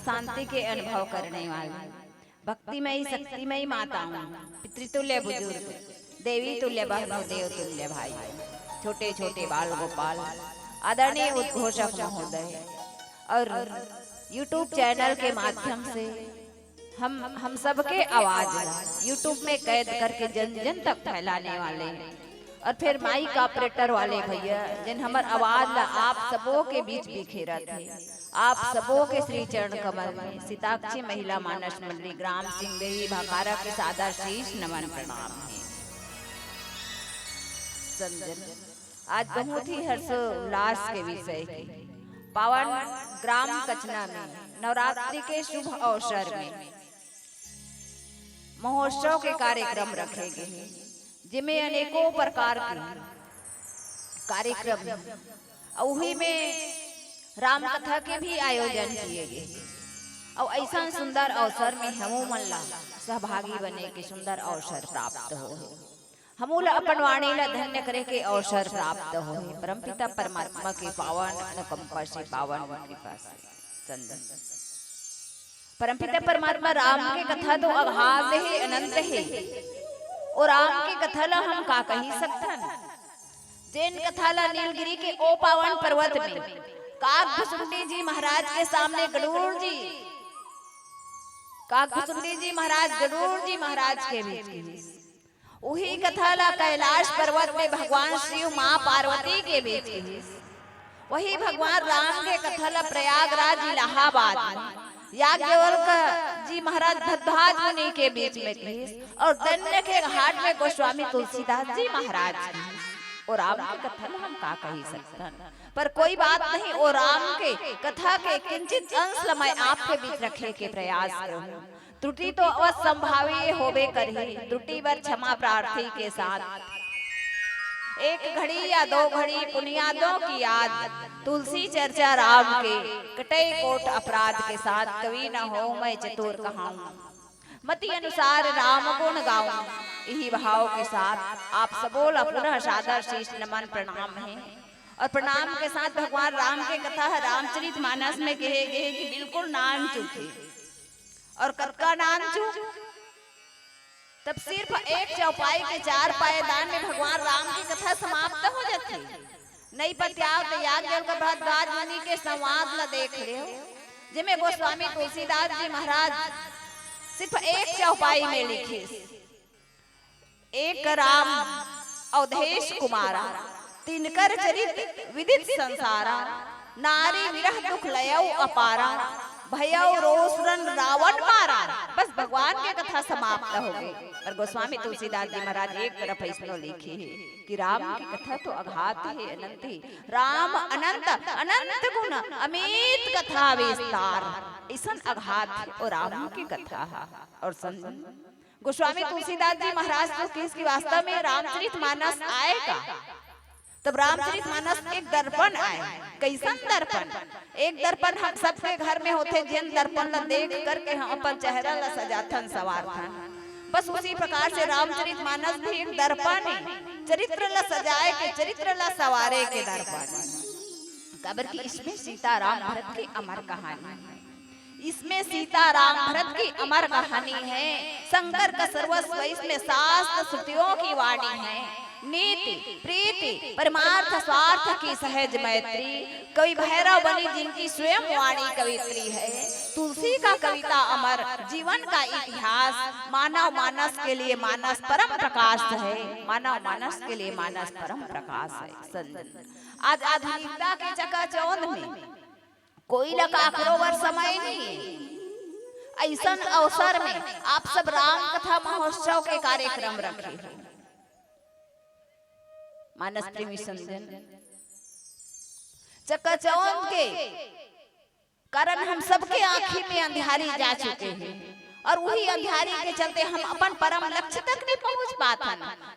शांति के अनुभव करने वाली भक्तिमयी शक्तिमयी माताओं, पितृतुल्य बुजुर्ग, देवी तुल्य बहनों, देव तुल्य भाई, छोटे छोटे बाल गोपाल, आदरणीय उद्घोषक महोदय और YouTube चैनल के माध्यम से हम सबके आवाज YouTube में कैद करके जन जन तक फैलाने वाले हैं और फिर माइक ऑपरेटर वाले भैया जिन हमार आवाज आप सबों के बीच बिखेरा थे। आप सबों के श्री चरण कमल में सीताक्षी महिला मानस मंडली ग्राम सिंगदेही भखारा के सादर शीश नमन प्रणाम है। संजन आज बहुत ही हर्षोल्लास के विषय की पावन ग्राम कचना में नवरात्रि के शुभ अवसर में महोत्सव के कार्यक्रम रखे गए हैं, जिनमें अनेकों प्रकार के कार्यक्रम उही में राम कथा के भी आयोजन किए गए और ऐसा सुंदर अवसर में हमू मन ला सहभागी बने के सुंदर अवसर प्राप्त हो। हमू ला अपन वाणी ला धन्य करे के अवसर प्राप्त हो। परमपिता परमात्मा के पावन अनुकंपा से पावन कृपा से संदन परमपिता परमात्मा राम के कथा तो अगाध है, अनंत है और राम की कथा ला हम का कही सकथन। जैन कथा ला नीलगिरी के ओ पावन पर्वत में काकभुसुंडी जी महाराज के सामने गरुड़ जी काकभुसुंडी जी महाराज गरुड़ जी महाराज के बीच वही कथा ला कैलाश पर्वत में भगवान शिव माँ पार्वती के बीच वही भगवान राम के कथा ला प्रयागराज इलाहाबाद में याज्ञवल्क जी महाराज भद्रभाज मुनि के बीच में और दन्य के घाट में गोस्वामी तुलसीदास जी महाराज और राम की कथा हम का कही सकते पर कोई बात नहीं। और राम के कथा के किंचित अंश मैं आपके बीच रखे के प्रयास करूं। त्रुटि तो अवश्य संभावी होबे करही, त्रुटि वर क्षमा प्रार्थी के साथ एक घड़ी या दो घड़ी पुनियादों की याद तुलसी चर्चा राम के कटे कोट अपराध के साथ कवि न हो मैं चतुर कहाऊं मति अनुसार राम गुण गाऊं। यही भाव के साथ आप सबों पुनः सादर शीश नमन प्रणाम है और प्रणाम के साथ भगवान राम के कथा रामचरित मानस में कहे गए कि बिल्कुल नान चूके और कक्का नान चूक तब सिर्फ एक चौपाई के 4 पायदान में भगवान राम की कथा समाप्त हो जाती। नहीं पत्याव तो याज्ञवल्क भरद्वाज मुनि के संवाद ला देख रहे हो जिसमें गोस्वामी तुलसीदास जी महाराज सिर्फ एक चौपाई में लिखे एक राम अवधेश कुमारा तिनकर चरित विदित संसारा नारी विरह दुख लयौ अपारा भयौ रोसुरन रावण मारा। बस भगवान की कथा समाप्त हो गई और गोस्वामी तुलसीदास जी महाराज एक तरफ ऐसा लिखे है कि राम की कथा तो अघात है, अनंत है। राम अनंत अनंत गुण अमित कथा विस्तार ऐसा अघात और राम की कथा और संत गोस्वामी तुलसीदास जी महाराज तो किसकी वास्तव में रामचरित मानस आएगा तब रामचरित मानस एक दर्पण आए। कैसन दर्पण? एक दर्पण हम सबके घर में होते जिन दर्पण ला देख करके हम अपन चेहरा ला सजाथन सवारथन। बस उसी प्रकार से रामचरित मानस भी एक दर्पण है, चरित्र ला सजाए के चरित्र ला सवारे के दर्पण। कबर की इसमें सीता राम भरत की अमर कहानी है, इसमें सीता राम भरत की अमर कहानी है। शंकर का सर्वस्व इसमें शास्त्र श्रुतियों की वाणी है। नीति प्रीति परमार्थ स्वार्थ की सहज मैत्री। कवि भैरव बनी जिनकी स्वयं वाणी कवित्री है। तुलसी का कविता अमर जीवन का इतिहास। मानव मानस के लिए मानस परम प्रकाश है। मानव मानस के लिए मानस परम प्रकाश है। संजन आज आधुनिकता के चकाचौंध में कोई लकाकरोवर समय नहीं है। ऐसा अवसर में आप सब राम कथा महोत्सव के कार्यक्रम रखे हैं। मानस प्रेमी संजन चकाचौंध के कारण हम सबके आंखी में अंधियारी जा चुके हैं और वही अंधियारी के चलते हम अपन परम लक्ष्य तक नहीं पहुंच पाता।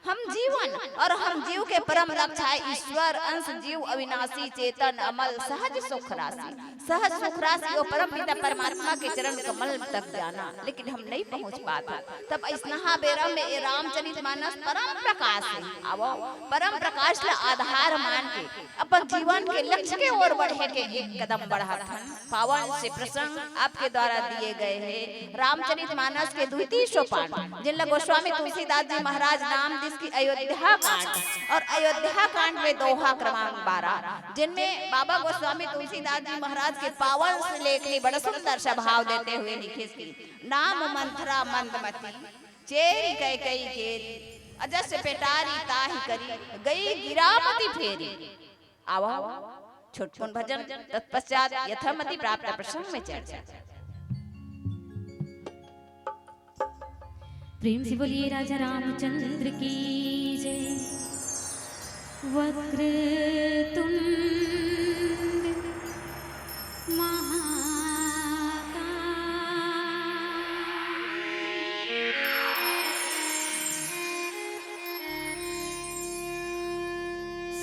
हम जीवन और हम जीव के परम लक्ष्य है ईश्वर अंश जीव अविनाशी चेतन अमल सहज सुख राशि। सहज सुख राशि और परम पिता परमात्मा के चरण कमल तक जाना, लेकिन हम नहीं पहुंच पाता। तब स्नेहा बेरा में ये रामचरित मानस परम प्रकाश है। आवो परम प्रकाश ला आधार मान के अपन जीवन के लक्ष्य के ओर बढ़े के एक कदम बढ़ाता। पावन से प्रसंग आपके द्वारा दिए गए हैं। रामचरित मानस के द्वितीय सोपान जिनला गोस्वामी तुलसीदास जी महाराज नाम जिसकी अयोध्या कांड और अयोध्या कांड में दोहा क्रमांक 12 जिनमें बाबा गोस्वामी तुलसीदास जी महाराज के पावन से लेखनी बड़ा सुंदर स्वभाव देते हुए लिखे की नाम मंथरा मंदमती चेरी कई कई के अजस पेटारी ताही करी गई गिरामती फेरी। आओ छोटपुन भजन तत्पश्चात यथामति प्राप्त प्रसंग में चर्चा। प्रेम से बोलिए राजा रामचंद्र की जय। वक्रतुंड महाकाय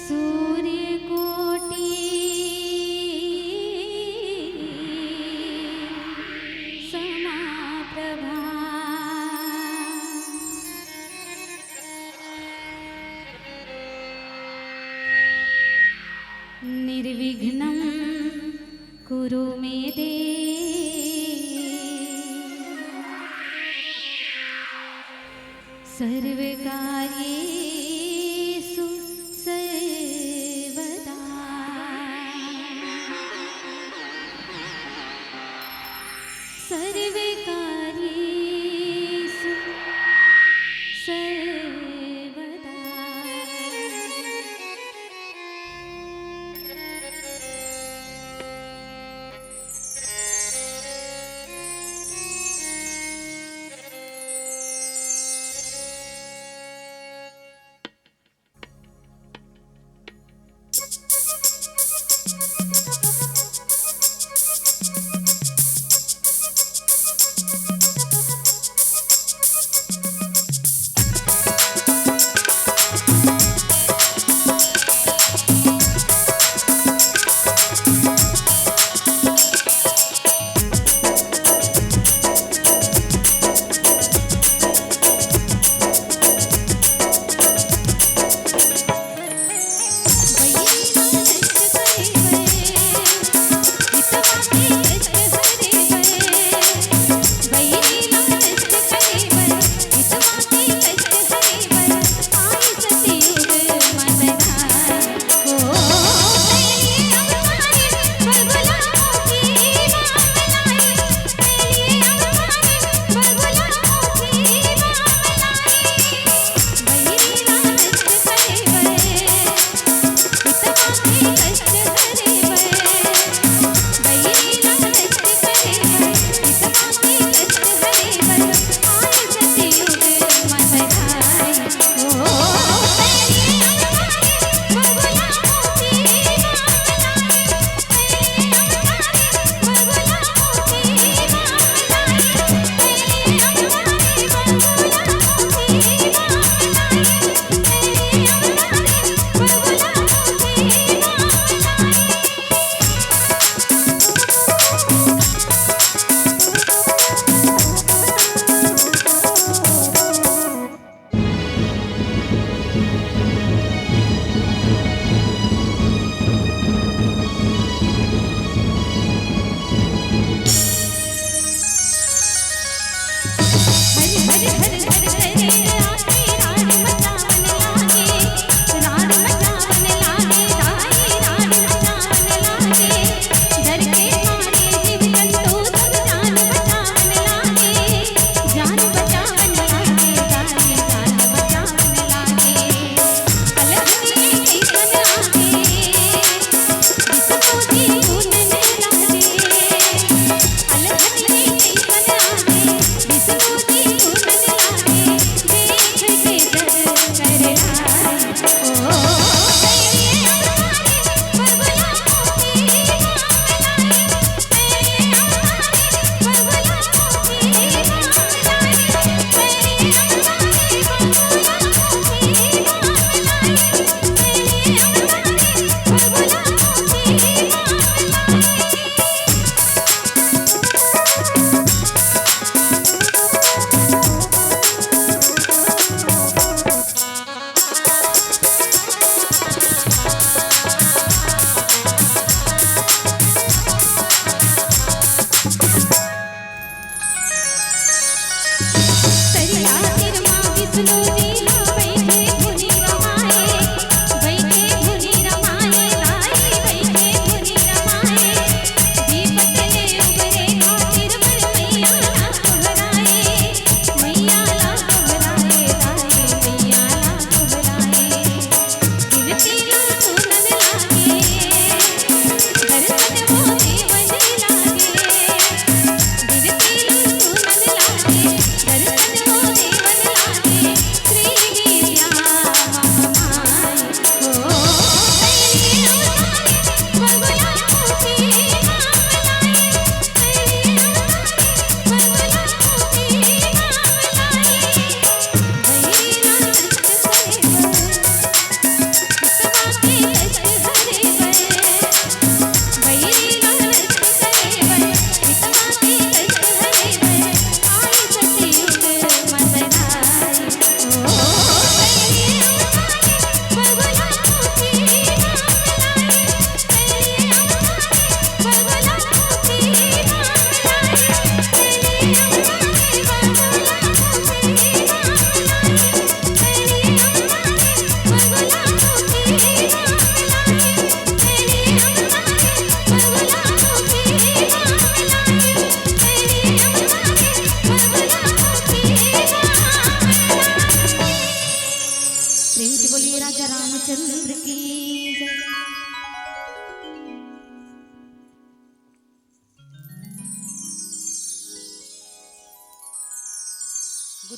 सूर्यकोटि समाप्रभा निर्विघ्नं कुरु मे देव सर्वकार्येषु सर्वदा। सर्वकार्येषु सर्वदा।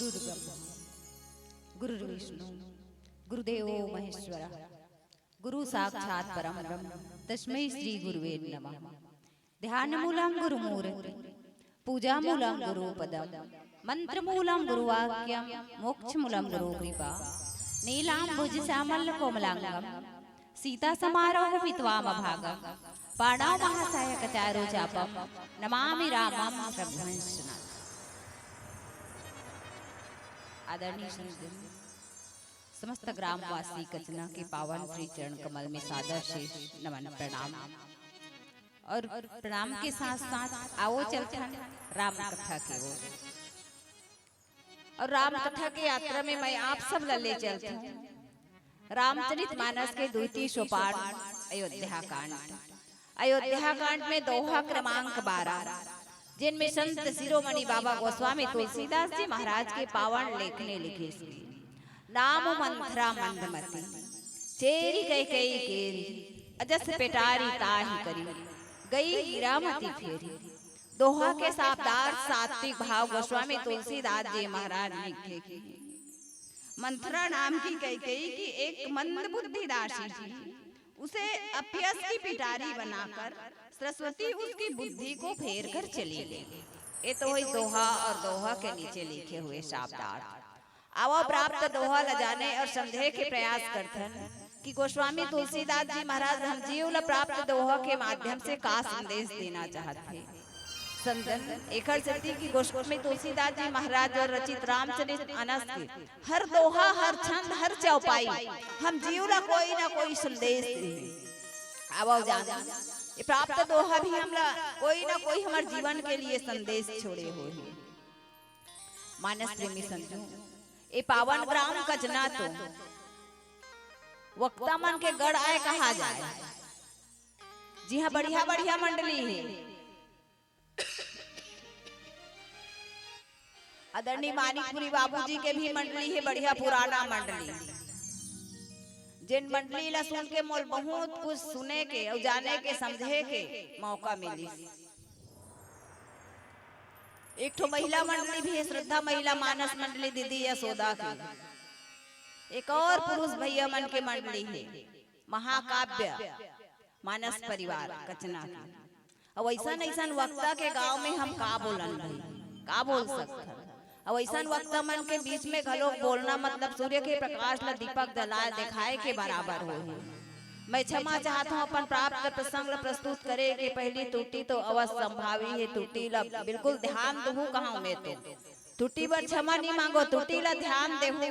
गुरुर्ब्रह्मा गुरुर्विष्णु गुरुदेवो महेश्वर गुरु साक्षात् परम ब्रह्म तस्मै श्री गुरुवे नमः। ध्यानमूलं गुरुमूर्ति पूजामूलं गुरुपदम् मंत्रमूलं गुरुवाक्यं मोक्षमूलं गुरुकृपा नीलाम्बुजश्यामलकोमलाङ्गं सीतासमारोहवित्वामभागं पाणौ महासायकचारो चापं नमामि रामं प्रभ्रंशनाथ। आदरणीय श्री समस्त ग्रामवासी कचना के पावन श्री चरण कमल में सादर से नमन प्रणाम। और प्रणाम के साथ साथ आओ चलते हैं राम कथा की ओर। और राम कथा की यात्रा में मैं आप सब ले चलती हूँ रामचरितमानस के द्वितीय सोपान अयोध्या कांड। अयोध्या कांड में दोहा क्रमांक 12 जिनमें संत शिरोमणि बाबा गोस्वामी तुलसीदास जी महाराज के पावन लेख ने लिखे। नाम मंथरा मंदमती चेरी कई कई केरी अजस पेटारी ताही करी गई हीरामती फेरी। दोहा के शाब्दार्थ सात्विक भाव गोस्वामी तुलसीदास जी महाराज लिखे कि मंथरा नाम की कैकेयी की एक मंद बुद्धि दासी थी। उसे अपयस की पिटारी बनाकर सरस्वती उसकी बुद्धि को फेर कर चली गई। ये तो वही दोहा और दोहा के नीचे लिखे हुए शाब्दार्थ। आवा प्राप्त दोहा लजाने और संदेह के प्रयास करते हैं कि गोस्वामी तुलसीदास जी महाराज हम जीव प्राप्त दोहा के माध्यम से का संदेश देना चाहते। संदन एकर सती की गोस्वामी तुलसीदास जी महाराज और रचित रामचरितमानस के हर दोहा हर छंद हर चौपाई हम जीव कोई ना कोई संदेश दे। अब जान ये प्राप्त दोहा भी हमला कोई ना कोई हमारे जीवन के लिए संदेश छोड़े हुए हैं। मानस प्रेमी संजू ये पावन ग्राम कचना तो वक्ता मन के गढ़ आए कहा जाए। जी हाँ बढ़िया बढ़िया मंडली है। आदरणीय मानिकपुरी बाबूजी के भी मंडली है बढ़िया पुराना मंडली। जिन मंडली ला सुन के मोल बहुत कुछ सुने के और जाने के समझे के मौका मिली। एक तो महिला मंडली भी है श्रद्धा महिला मानस मंडली दीदी यशोदा की। एक और पुरुष भैया मन के मंडली है महाकाव्य मानस परिवार कचना की। और ऐसा ऐसा वक्ता के गांव में हम का बोलन भाई का बोल सकते। और ऐसा वक्ता मन के बीच में घलो बोलना मतलब सूर्य के प्रकाश ला दीपक जलाए दिखाए के बराबर हो। मैं क्षमा चाहता हूँ अपन प्राप्त प्रसंग प्रस्तुत करे के पहली त्रुटि तो अवश्य संभावी है। त्रुटि ला बिल्कुल ध्यान दहू कहा मैं तो त्रुटि पर क्षमा नहीं मांगो त्रुटि ला ध्यान देहू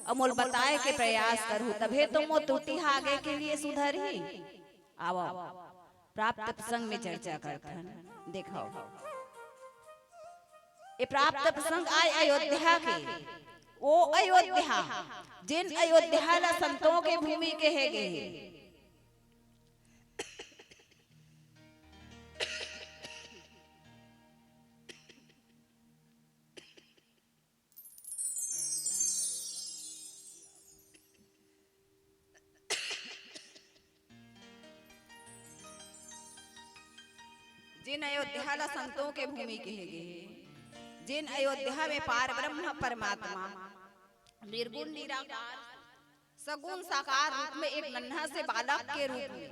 और मोल बताए के प्रयास करूँ तभे तो मो त्रुटि आगे के लिए सुधर ही। आओ प्राप्त प्रसंग में चर्चा करते हैं। देखो ये प्राप्त प्रसंग आए अयोध्या के। वो अयोध्या जिन अयोध्या ला संतों के भूमि के है गए। जिन अयोध्या ला संतों के भूमि के है गए। जिन अयोध्या में पार ब्रह्म परमात्मा निर्गुण निराकार सगुण साकार रूप में एक नन्हा से बालक के रूप में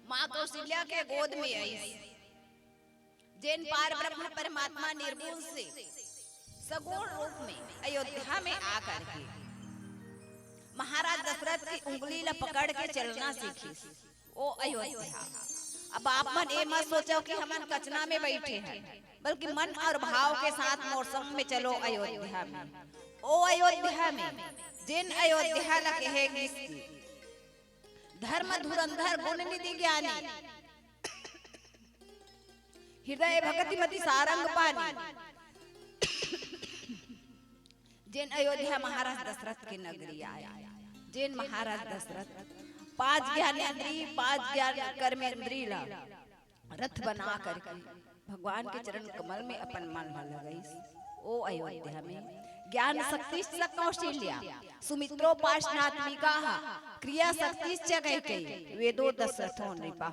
माँ कौशल्या के गोद में आई। जिन पार ब्रह्म परमात्मा निर्गुण से सगुण रूप में अयोध्या में आकर के महाराज दशरथ की उंगली ला पकड़ के चलना सीखी। ओ अयोध्या अब आप मन ये मत सोचो कि हम कचना में बैठे हैं बल्कि मन और भाव के साथ मौसम में चलो अयोध्या में। ओ अयोध्या में जिन अयोध्या ला कहेगी धर्म धुरंधर गुण निधि ज्ञानी हृदय भगति मति सारंग पानी। जिन अयोध्या महाराज दशरथ की नगरी आया। जिन महाराज दशरथ 5 ज्ञानेंद्रिय 5 ज्ञान कर्मेंद्रिय ला रथ बना करके भगवान के चरण कमल में अपन मन लगाई। ओ अयोध्या में ज्ञान शक्ति कौशल्या सुमित्रोपासनात्मिका क्रिया शक्ति कैकेयी वेदो दशरथो नृपा।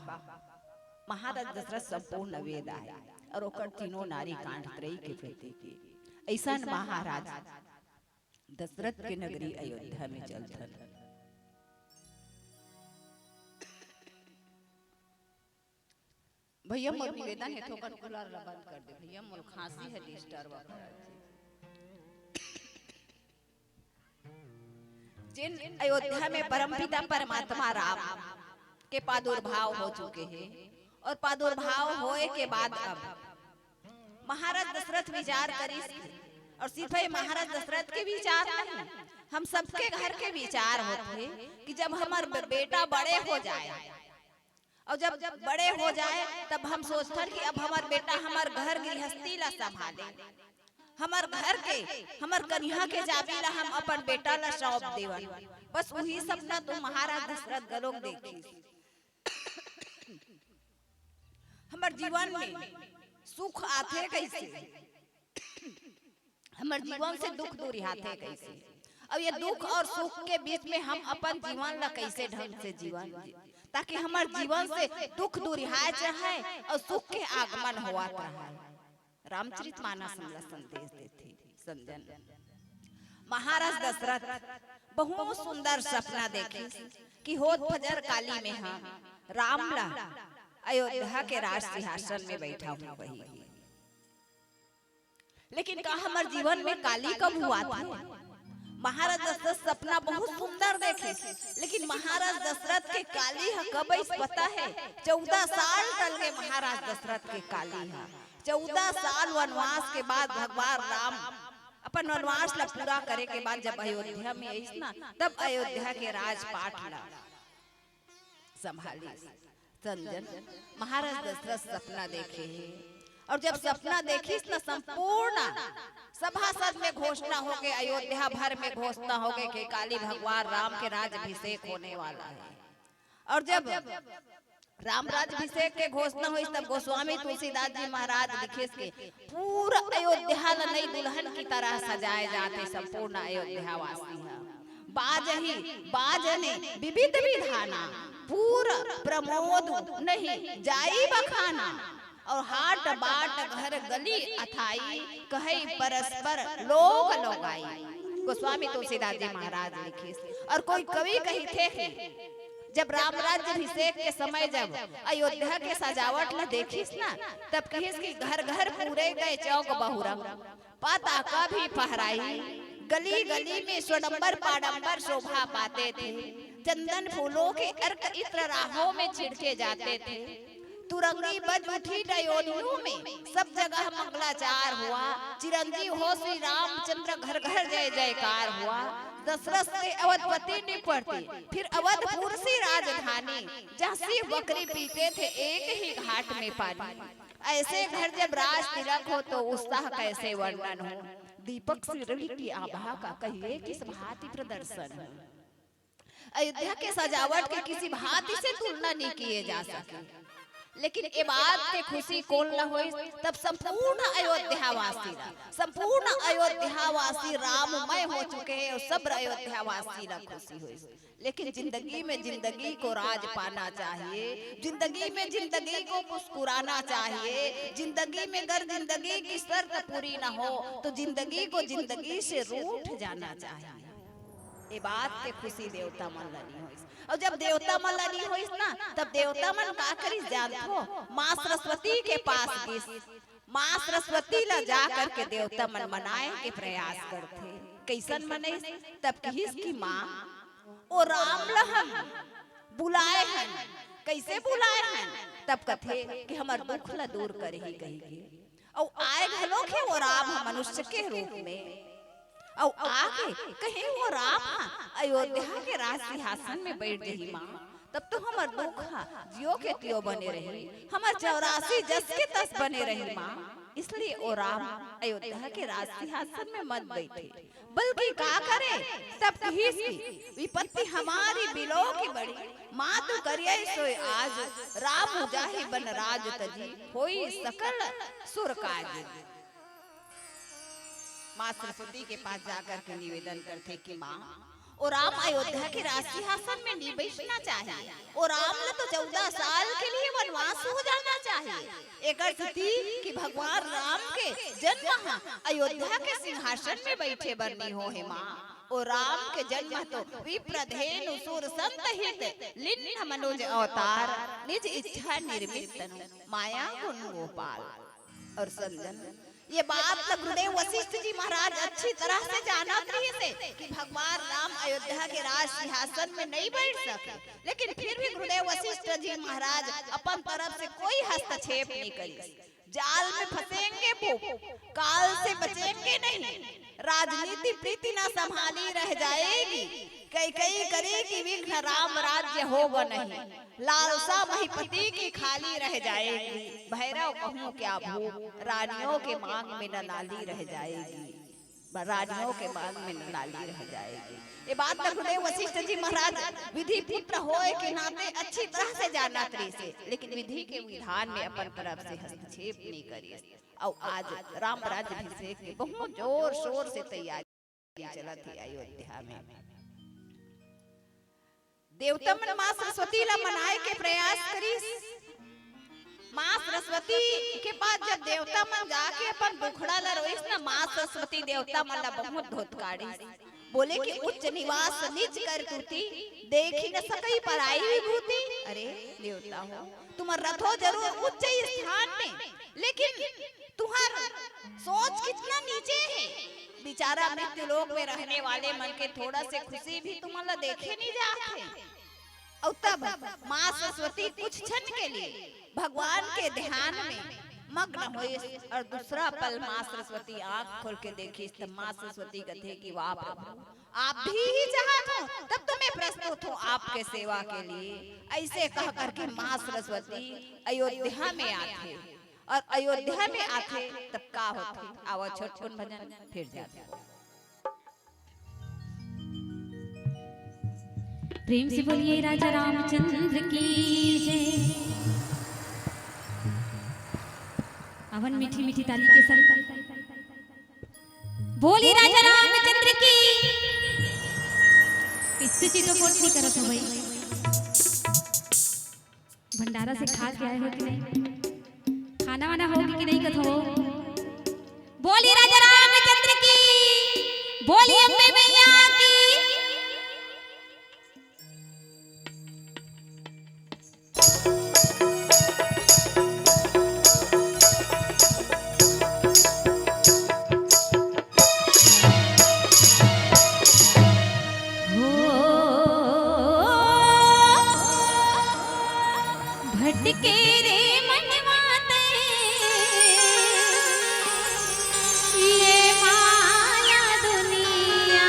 महाराज दशरथ संपूर्ण वेद आए और ओकर तीनों नारी कांड त्रयी के प्रति की ऐसा महाराज दशरथ के नगरी अयोध्या में चलथन। भैया मोर निवेदन है थोकर कूलर बंद कर दे भैया, मोर खांसी है डिस्टर्ब जिन अयोध्या में परमपिता परमात्मा राम के प्रादुर्भाव हो चुके हैं और प्रादुर्भाव होए के बाद अब महाराज दशरथ विचार करी और सिर्फ महाराज दशरथ के विचार नहीं, हम सबके घर के विचार होते कि जब हमार बेटा बड़े हो जाए और जब बड़े हो जाए तब हम सोचते कि अब हमार बेटा हमार घर गृहस्थी ला संभाले, हमार घर के हमार कन्या के जाबी ला हम अपन बेटा ला सौंप देवन। बस वही सपना तो महाराज दशरथ गलोक देखी। हमार जीवन में सुख आते कैसे, हमार जीवन से दुख दूर आते कैसे, अब ये दुख और सुख के बीच में हम अपन जीवन ला कैसे ढंग से जीवन ताकि हमार जीवन से दुख दूर चाहे और सुख के आगमन हुआ है। रामचरितमानस में संदेश देते समझन। महाराज दशरथ बहुत सुंदर सपना देखे कि होत फजर काली में हम राम ला अयोध्या के राज सिंहासन में बैठा हूँ वही। लेकिन का हमारे जीवन में काली कब हुआ था? महाराज दशरथ सपना बहुत सुंदर देखे, लेकिन महाराज दशरथ के काली है कब पता है? 14 साल टल गए महाराज दशरथ के काली है। 14 साल वनवास के बाद भगवान राम अपन वनवास ला पूरा करे के बाद जब अयोध्या में आई ना, तब अयोध्या के राजपाट ला संभाली संजन। महाराज दशरथ सपना देखे और जब सपना देखी ना संपूर्ण सभासद में घोषणा हो गई, अयोध्या भर में घोषणा हो गई कि काली भगवान राम के राज्याभिषेक होने वाला है। और जब राम राज्याभिषेक के घोषणा हुई तब गोस्वामी तुलसीदास जी महाराज लिखे के पूरा अयोध्या नई दुल्हन की तरह सजाए जाते संपूर्ण अयोध्या वासी है। बाजही बाजने विविध विधाना पूरा प्रमोद नहीं जाई बखाना और हाट बाट घर गली अथाई कहे परस्पर लोग लोगाई। गोस्वामी तुलसीदास जी महाराज लिखे। और कोई कवि कही थे जब राम राज्याभिषेक के समय जब अयोध्या के सजावट ला देखिस ना, तब कहिस कि घर घर पूरे गए चौक बहुरंग पताका भी फहराई, गली गली में स्वडंबर पाडंबर शोभा पाते थे, चंदन फूलों के अर्क इत्र राहों में छिड़के जाते थे, तुरंगी बज उठी डयोनियों में सब जगह मंगलाचार हुआ, चिरंजीव हो श्री रामचंद्र घर घर जय जयकार हुआ। दशरथ से अवधपति निपटती फिर अवधपुर से राजधानी, जहाँ सिर्फ बकरी पीते थे एक ही घाट में पानी। ऐसे घर जब राज तिलक हो तो उत्साह कैसे वर्णन हो। दीपक से रवि की आभा का कहिए किस भांति प्रदर्शन है। अयोध्या के सजावट के किसी भांति से तुलना नहीं किए जा सके। लेकिन ये बात के खुशी कौन न होई तब संपूर्ण अयोध्यावासी राममय हो चुके हैं और सब अयोध्यावासी ना खुशी हुई। लेकिन जिंदगी में जिंदगी को राज पाना चाहिए, जिंदगी में जिंदगी को मुस्कुराना चाहिए, जिंदगी में अगर जिंदगी की शर्त पूरी ना हो तो जिंदगी को जिंदगी से रूठ जाना चाहिए। ये बात के खुशी देवता मन लनी होइस। और जब देवता मन लनी होइस ना, तब देवता मन का करी जानथो? माँ सरस्वती के पास गिस, माँ सरस्वती ला जा करके देवता मन मनाए के प्रयास करथे। कैसन मने? तब कहिस की माँ ओ राम लहन बुलाए हैं। कैसे बुलाए हैं? तब कथे कि हमार दुख ला दूर करे ही कही और आए घलो के वो राम मनुष्य के रूप में और आगे कहीं वो राम अयोध्या के राज सिंहासन में बैठ गई माँ। तब तो हमार दुख जियो के तियो बने रही, हमार 84 जस के तस बने रही माँ। इसलिए वो राम अयोध्या के राज सिंहासन में मत बैठे, बल्कि का करे? तब कही विपत्ति हमारी बिलो की बड़ी, माँ तो करिए सोए आज, राम जाहि बन राज तजी, होई सकल सुर काज। माँ सरस्वती के पास जाकर के निवेदन करते कि माँ और राम अयोध्या के राज सिंहासन में नहीं बैठना चाहिए और राम ने तो 14 साल के लिए वनवास हो जाना चाहिए। एक स्थिति कि भगवान राम के जन्म अयोध्या के सिंहासन में बैठे बरनी हो है माँ। और राम के जन्म तो विप्रधेनु सुर संत हित लिन्न मनोज अवतार निज इच्छा निर्मित तनु माया गुण गोपाल। और सज्जन ये बात तो गुरुदेव वशिष्ठ जी महाराज अच्छी तरह से जाना थे कि भगवान राम अयोध्या के राज सिंहासन में नहीं बैठ सके, लेकिन फिर भी गुरुदेव वशिष्ठ जी महाराज अपन तरफ से कोई हस्तक्षेप नहीं करी। जाल में फंसेंगे वो, काल से बचेंगे नहीं, राजनीति प्रीति ना संभाली रह जाएगी, कई कई करेगी विघ्न राम राज्य होगा नहीं, लालसा महिपति की खाली रह जाएगी, भैरव कहूँ क्या भूख रानियों के मांग में न नाली रह जाएगी, रानियों के मांग में न नाली रह जाएगी। ये बात गुरुदेव वशिष्ठ जी महाराज विधि पुत्र होए के नाते अच्छी तरह से जाना से, लेकिन विधि के विधान में अपन तरफ से हस्तक्षेप नहीं करी। और आज राम राज्याभिषेक के बहुत जोर शोर से तैयारी चला थी अयोध्या में। देवता मन माँ सरस्वती ला मनाए के प्रयास करी। माँ सरस्वती के पास जब देवता मन जाके अपन दुखड़ा ला रोइस ना, माँ सरस्वती देवता मन ला बहुत धोतकाड़ी, बोले कि उच्च निवास नीच कर तूती देखी न सकई पराई विभूति। अरे देवता हो तुम रथो जरूर उच्च स्थान में, लेकिन तुम्हारा सोच कितना नीचे है। बेचारा मृत्यु लोक में रहने वाले मन के थोड़ा से खुशी भी तुम्हारा देखे नहीं जाते। और तब माँ सरस्वती कुछ क्षण के लिए भगवान के ध्यान में मग्न हुई और दूसरा पल माँ सरस्वती आंख खोल के देखी तब माँ सरस्वती कहते कि वाह प्रभु आप भी ही चाहत हो तब तो मैं प्रस्तुत हूँ आपके सेवा के लिए। ऐसे कह करके माँ सरस्वती अयोध्या में आते और अयोध्या में आते तब का होते आवा छोटकुन भजन फिर जाते। प्रेम से बोलिए राजा रामचंद्र की जय। अवन मीठी मीठी ताली के संग बोली राजा रामचंद्र की। स्तुति तो कोट नहीं करत हो भाई, भंडारा से खा के आए हो कि नहीं, खाना वाना होगी कि नहीं कथो। बोली राजा रामचंद्र की, बोली अम्बे मैया की। भटके रे मनवाते ये माया दुनिया,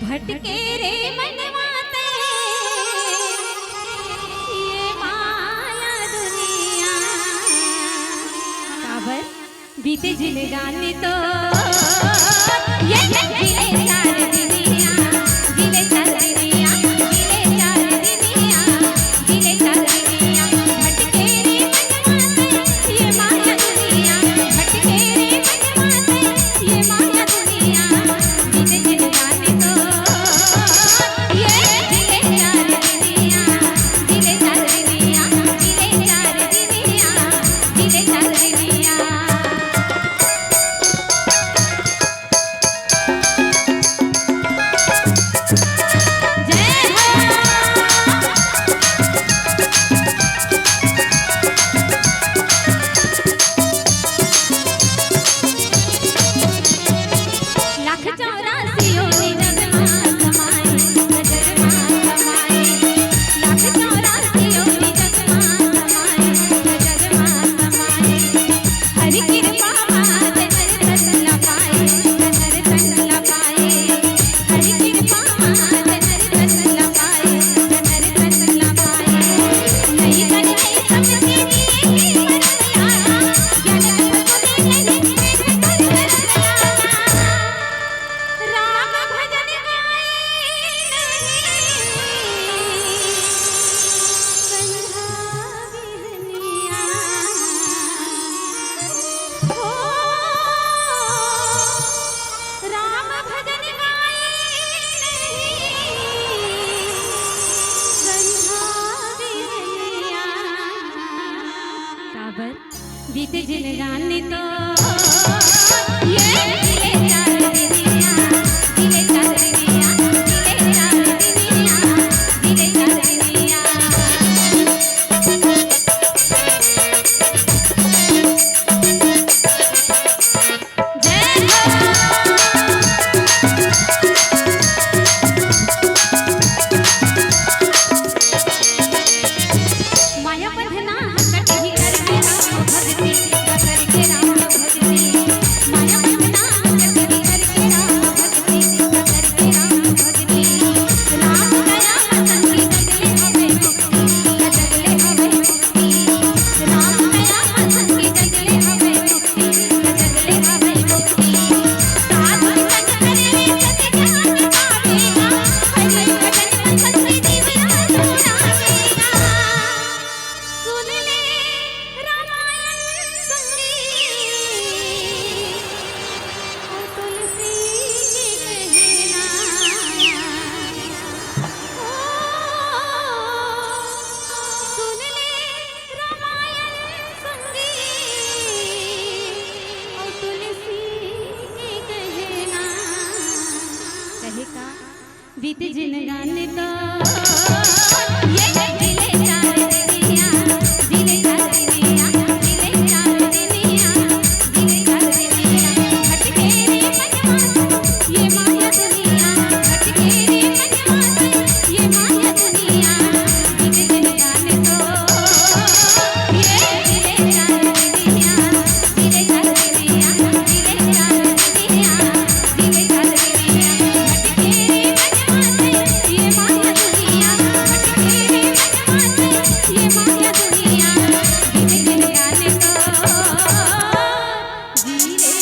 भटके रे मनवाते ये माया दुनिया। काबर बीते जिंदगानी तो ये जिले चार दुनिया, जिले चार दुनिया, जिले चार दुनिया, जिले चार दुनिया। भटके रे मनवाते ये माया दुनिया, भटके रे मनवाते ये माया दुनिया। बीते जिंदगानी तो ये जिले चार दुनिया, जिले चार दुनिया, जिले चार दुनिया, जिले चार दुनिया। बीत जिंदगानी तो ये दिले चार दिनिया दिले चार दिनिया दिले चार दिनिया दिले चार दिनिया भटके रे मनवा ये माया दुनिया भटके रे मनवा ये माया दुनिया बीत जिंदगानी तो ये दिले चार दिनिया दिले चार दिनिया दिले चार दिनिया दिले चार दिनिया भटके रे ये माया दुनिया भटके रे ये माया दुनिया बीत जिंदगानी तो जीले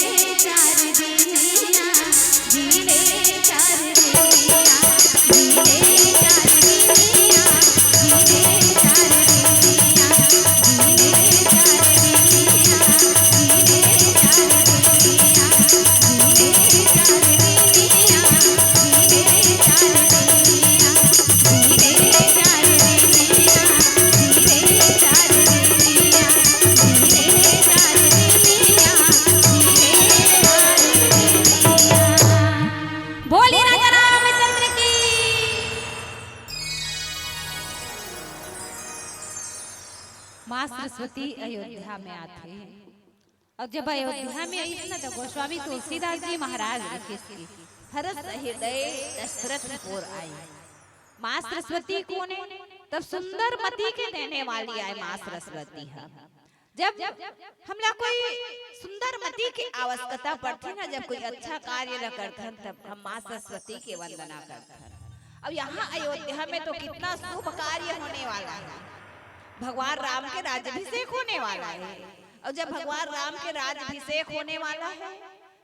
चार दिनिया जीले चार दिनिया जीले चार दिनिया जीले चार दिनिया जीले चार दिनिया जीले चार दिनिया जीले चार दिनिया जीले चार दिनिया जीले चार दिनिया जीले चार दिनिया जीले चार दिनिया बोलिए राजा रामचंद्र की। माँ सरस्वती अयोध्या में आते हैं और जब अयोध्या में आई ना तो गोस्वामी तुलसीदास जी महाराज हर्ष हृदय दशरथपुर आई। माँ सरस्वती कौन है? तब सुंदर मति के देने वाली आए माँ सरस्वती है। जब हमला कोई सुंदर मति की आवश्यकता पड़ती ना, जब कोई अच्छा कार्य न करते तब हम माँ सरस्वती की वंदना करते हैं। अब यहाँ अयोध्या में तो कितना शुभ कार्य होने वाला है। भगवान राम के राज्याभिषेक होने वाला है और जब भगवान राम के राज्याभिषेक होने वाला है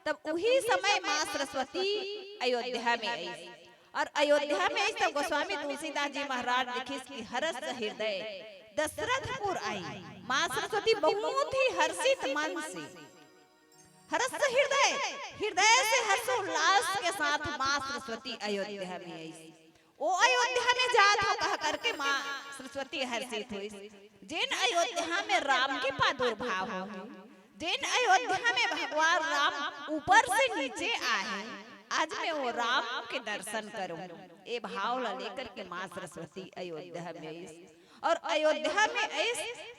तब उही समय माँ सरस्वती अयोध्या में आई और अयोध्या में आई तब गोस्वामी तुलसीदास जी महाराज लिखे कि हर्ष हृदय दशरथपुर आई। माँ सरस्वती बहुत ही हर्षित मन से, हर्ष हृदय हृदय से हर्षोल्लास के साथ माँ सरस्वती अयोध्या में आई। वो अयोध्या में जात हो कह करके माँ सरस्वती हर्षित हुई। जिन अयोध्या में राम के प्रादुर्भाव हो, जिन अयोध्या में भगवान राम ऊपर से नीचे आए, आज मैं वो राम के दर्शन करूं, ये भाव लेकर के माँ सरस्वती अयोध्या में आई। और अयोध्या में आई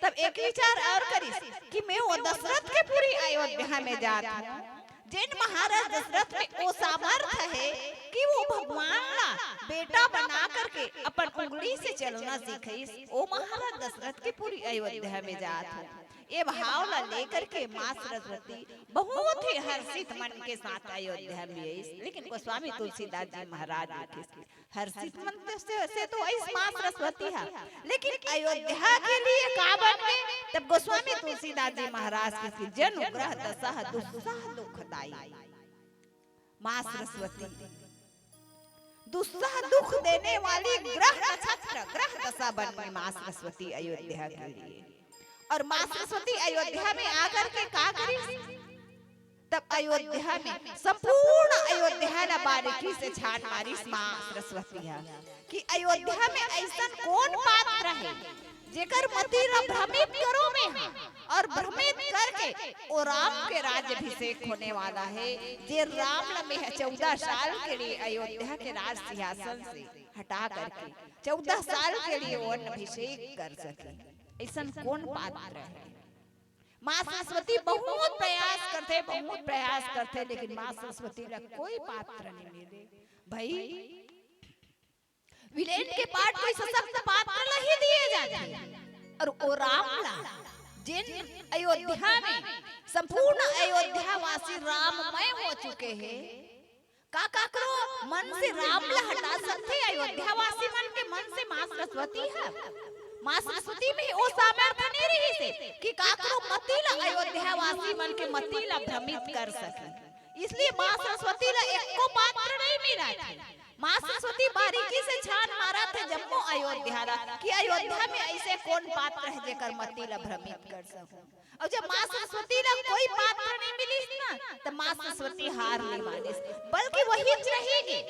तब एक विचार और करी कि मैं वो दशरथ के पूरी अयोध्या में जात हूं। जिन महाराज दशरथ में वो सामर्थ्य है कि वो भगवान ना बेटा बना करके अपन उंगली से चलना सीखे, वो महाराज दशरथ की पूरी अयोध्या में जात है। ये भाव लेकर के माँ सरस्वती बहुत ही हर्षित मन के साथ अयोध्या में आई। लेकिन गोस्वामी तुलसीदास जी महाराज हर्षित मन से तो इस माँ सरस्वती है, लेकिन अयोध्या के लिए का बन गए तब गोस्वामी तुलसीदास जी महाराज की जनुग्रह दशा दुस्सह दुखदाई। माँ सरस्वती दुस्सह दुख देने वाली ग्रह नक्षत्र ग्रह दशा बन गई माँ सरस्वती अयोध्या के लिए। और माँ सरस्वती अयोध्या में आकर के का करी तब अयोध्या में संपूर्ण अयोध्या न बारीकी से छाट मारी माँ सरस्वती है कि अयोध्या में ऐसा कौन पात्र है जेकर मति न भ्रमित करो में है और भ्रमित करके वो राम के राज्याभिषेक होने वाला है। जे राम लम्बे 14 साल के लिए अयोध्या के राज सिंहासन से हटा करके 14 साल के लिए वो अभिषेक कर सके, ऐसा कौन पात्र है। माँ सरस्वती बहुत प्रयास करते लेकिन माँ सरस्वती का कोई पात्र नहीं मिले। भाई विलेन के पाठ कोई सशक्त पात्र नहीं दिए जाते और ओ रामला जिन अयोध्या में संपूर्ण अयोध्या वासी राममय हो चुके हैं, का करो मन से रामला हटा सकते अयोध्या वासी मन के मन से माँ सरस्वती है। माँ सरस्वती में वो सामर्थ्य नहीं रही से कि काकरो मतीला अयोध्या वासी मन के मतीला भ्रमित कर सके, इसलिए माँ सरस्वती ला एक को पात्र नहीं मिला था। माँ सरस्वती बारीकी से छान मारा थे जम्मू अयोध्या ला कि अयोध्या में ऐसे कौन पात्र है जेकर मतीला भ्रमित कर सके। और जब माँ सरस्वती ला कोई पात्र नहीं मिली ना तो माँ सरस्वती हार नहीं मानी बल्कि वही रहेगी।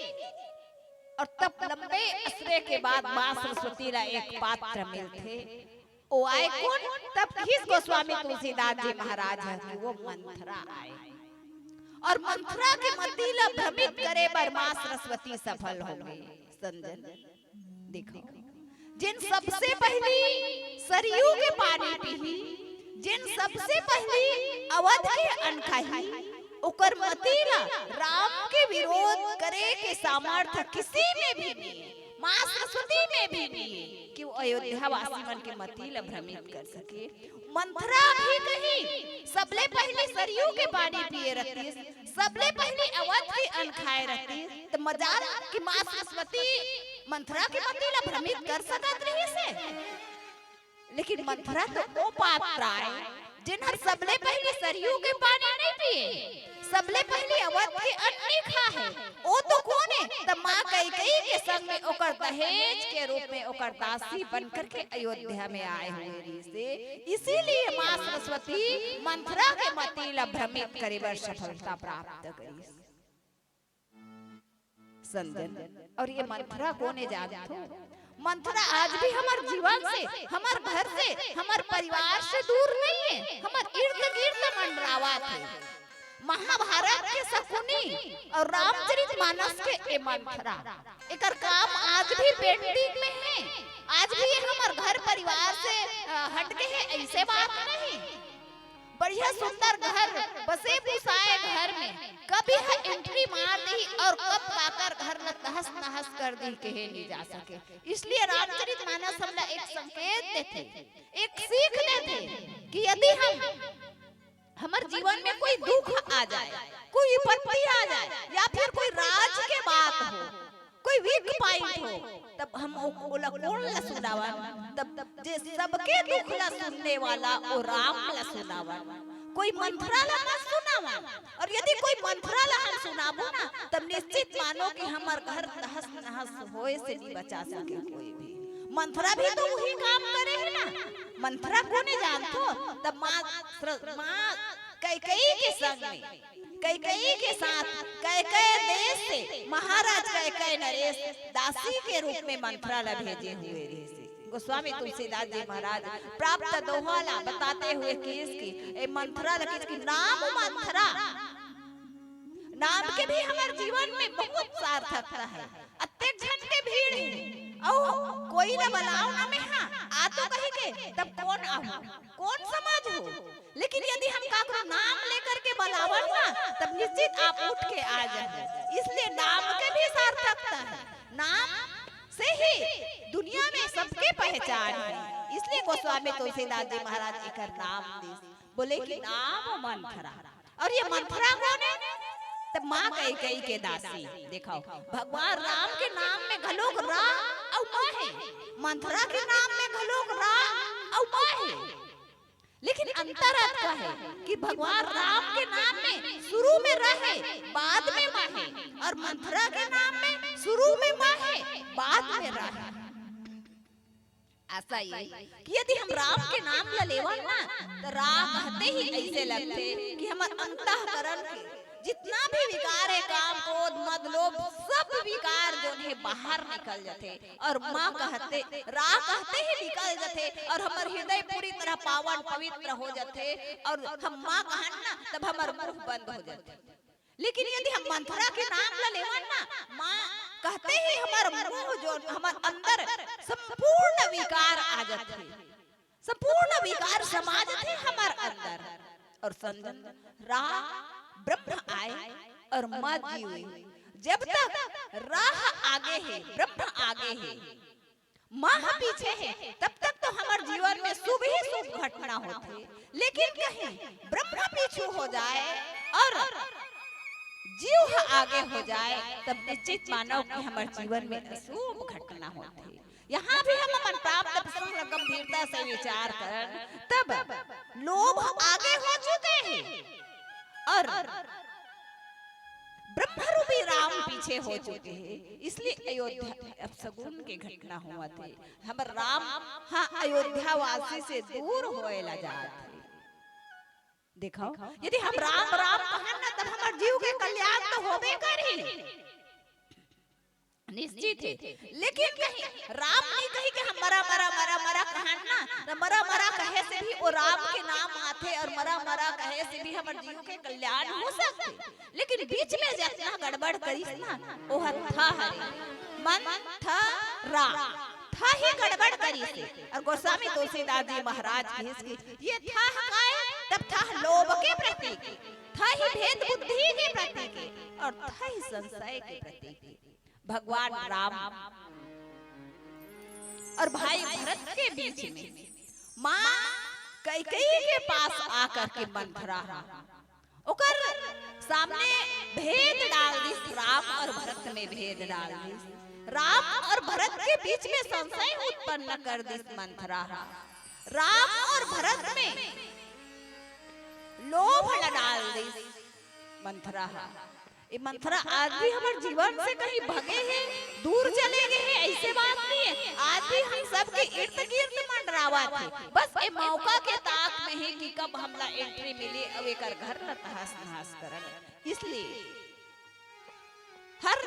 और तब लंबे असरे के बाद माँ सरस्वती ला एक पात्र मिलते, वो आए कौन तब खीस गोस्वामी तुलसीदास जी महाराज है कि वो मंथरा आए। और मंथरा के मती ला भ्रमित करे बर मां सरस्वती सफल हो गई। संजन देखो, जिन सबसे पहली सरयू के पानी पीही, जिन सबसे पहली अवध के अन्न खाही, ओकर मती ला राम के विरोध करे के सामर्थ्य किसी में भी नहीं, मां सरस्वती में भी नहीं कि वो अयोध्या वासी मन के मती ला भ्रमित कर सके। मंथरा भी कही सबले पहले सरयू के पानी पिए रहती, सबले पहले अवध के अन्न खाए रहती, तो मजाल कि मां सरस्वती मंथरा के मती ला भ्रमित कर सकत रही से। लेकिन मंथरा तो वो पात्र है जिन्हर सबले पहले सरयू के पानी नहीं पिए, सबले पहले अवध के अन्न नहीं खाए, वो तो कौन है? तब मां कैकेयी के संग में ओकर दहेज के रूप में ओकर दासी बनकर के अयोध्या में आए हुए से। इसीलिए मां सरस्वती मंथरा के मती ला भ्रमित करे बर सफलता प्राप्त करी। संजन और ये मंथरा कोने जानत हो? मंथरा आज भी हमार जीवन से, हमार घर से, हमार परिवार से दूर नहीं है, हमार इर्द गिर्द मंडरावत है। महाभारत के शकुनी और रामचरितमानस के ए मंथरा, एकर काम आज भी पेंडिंग में है, आज भी हमार घर परिवार से हटके है, ऐसे बात नहीं। बढ़िया सुंदर घर बसे बुसाए घर में कभी है एंट्री मार दी और कब पाकर घर न तहस नहस कर दी के नहीं जा सके। इसलिए रामचरितमानस हमला एक संकेत देते, एक सीख देते कि यदि हम हमारे जीवन में कोई दुख आ जाए, कोई विपत्ति आ जाए, या फिर कोई राज के बात हो, कोई वीक पॉइंट हो, तब हम ओला कौन ला सुनावा? तब जे सबके दुख ला सुनने वाला वो राम ला सुनावा, कोई मंथरा ला ना सुनावा। और यदि कोई मंथरा ला हम सुनाबो ना, तब निश्चित मानो कि हमार घर तहस नहस होए से नहीं बचा सके कोई भी। मंथरा भी तो वही काम करे है ना। मंथरा कोने जानतो? तब मां कैकेयी के संग में, कैकेयी के साथ कैकेयी देश से महाराज कैकेयी नरेश दासी के रूप में मंथरा ला भेजे हुए रहे। गोस्वामी तुलसीदास जी महाराज प्राप्त दोहाला बताते हुए कि इसकी मंथरा ला किसकी नाम मंथरा, नाम के भी हमारे जीवन में बहुत सार्थकता है। अत्यंत जन के भीड़ है और कोई ना बनाओ ना में हाँ आ तो कहे के तब कौन आओ, कौन समाज हो। लेकिन यदि हम काकरो नाम लेकर के बुलावन ना, तब निश्चित आप उठ के आ जाए। इसलिए नाम के भी सार्थकता है, नाम से ही दुनिया में सबके पहचान है। इसलिए गोस्वामी तुलसीदास जी महाराज एक नाम दे बोले कि नाम मंथरा। और ये मंथरा कौन है? तब मां कैकेयी के दासी। देखो भगवान राम के नाम में घलोक रा और मां है, मंथरा के नाम में घलोक रा और मां है। लेकिन अंतर आता है कि भगवान राम के नाम में शुरू में रहे, बाद में मां है, और मंथरा के नाम में शुरू में मां है, बाद में रहे। ऐसा ही कि यदि हम राम के नाम ला लेवन ना, तो रा कहते ही ऐसे लगते कि हमार अंतःकरण के जितना भी विकार है, काम क्रोध मद लोभ, सब विकार जो है बाहर निकल जाते, और माँ कहते रा कहते ही निकल जाते, और हमार हृदय पूरी तरह पावन पवित्र हो जाते, और हम माँ कहन ना तब हमार मुंह बंद हो जाते। लेकिन यदि हम मंथरा के नाम ला लेवन ना, माँ कहते ही हमार मुंह जो हमार अंदर संपूर्ण विकार आ जाते, संपूर्ण विकार समा जाते हमार अंदर। और संजन रा ब्रह्म आए और मां जीवे, जब तक राह आगे है, ब्रह्म आगे है, मां पीछे है, तब तक तो हमारे जीवन में शुभ ही शुभ घटना होती। लेकिन कहीं ब्रह्म पीछू हो जाए और जीव आगे हो जाए, तब निश्चित मानो कि हमारे जीवन में अशुभ घटना होती। यहाँ भी हम अपन प्राप्त प्रसंग गंभीरता से विचार कर, तब लोभ आगे हो चुके हैं और ब्रह्मरूपी राम पीछे हो चुके हैं। इसलिए अयोध्या अपशगुन के घटना हुआ थे, हम राम हाँ अयोध्या वासी से दूर होए ला जाते। देखो यदि हम राम राम कहन ना, तब हमारे जीव के कल्याण तो होबे करी, निश्चित है। लेकिन कहीं राम नहीं कही कि हम मरा मरा मरा मरा कहन ना, तो मरा मरा कहे से भी वो राम के नाम आते, और मरा मरा कहे से भी हमारे जीव के कल्याण हो सकते। लेकिन बीच में जितना गड़बड़ करीस ना वो था हरे मंथरा था ही गड़बड़ करी से। और गोस्वामी तुलसीदास जी महाराज की ये था काय तब था लोभ के प्रतीक, था ही भेद बुद्धि के प्रतीक और था ही संशय के प्रतीक। भगवान राम और भाई भरत के बीच में माँ कैकेयी के पास आकर के मंथरा ओकर सामने भेद डाल दी, राम और भरत में भेद डाल दी, राम और भरत के बीच में संशय उत्पन्न कर दी मंथरा, राम और भरत में लोभ डाल दी मंथरा। ये मंथरा आज भी हमारे जीवन से कहीं भगे हैं, दूर चले गए हैं, ऐसे बात नहीं है। आज भी हम सबके इर्द गिर्द मंडरावा थे, बस ये मौका के ताक में है कि कब हमला एंट्री मिली अब एक घर न तहस नहस करन। इसलिए हर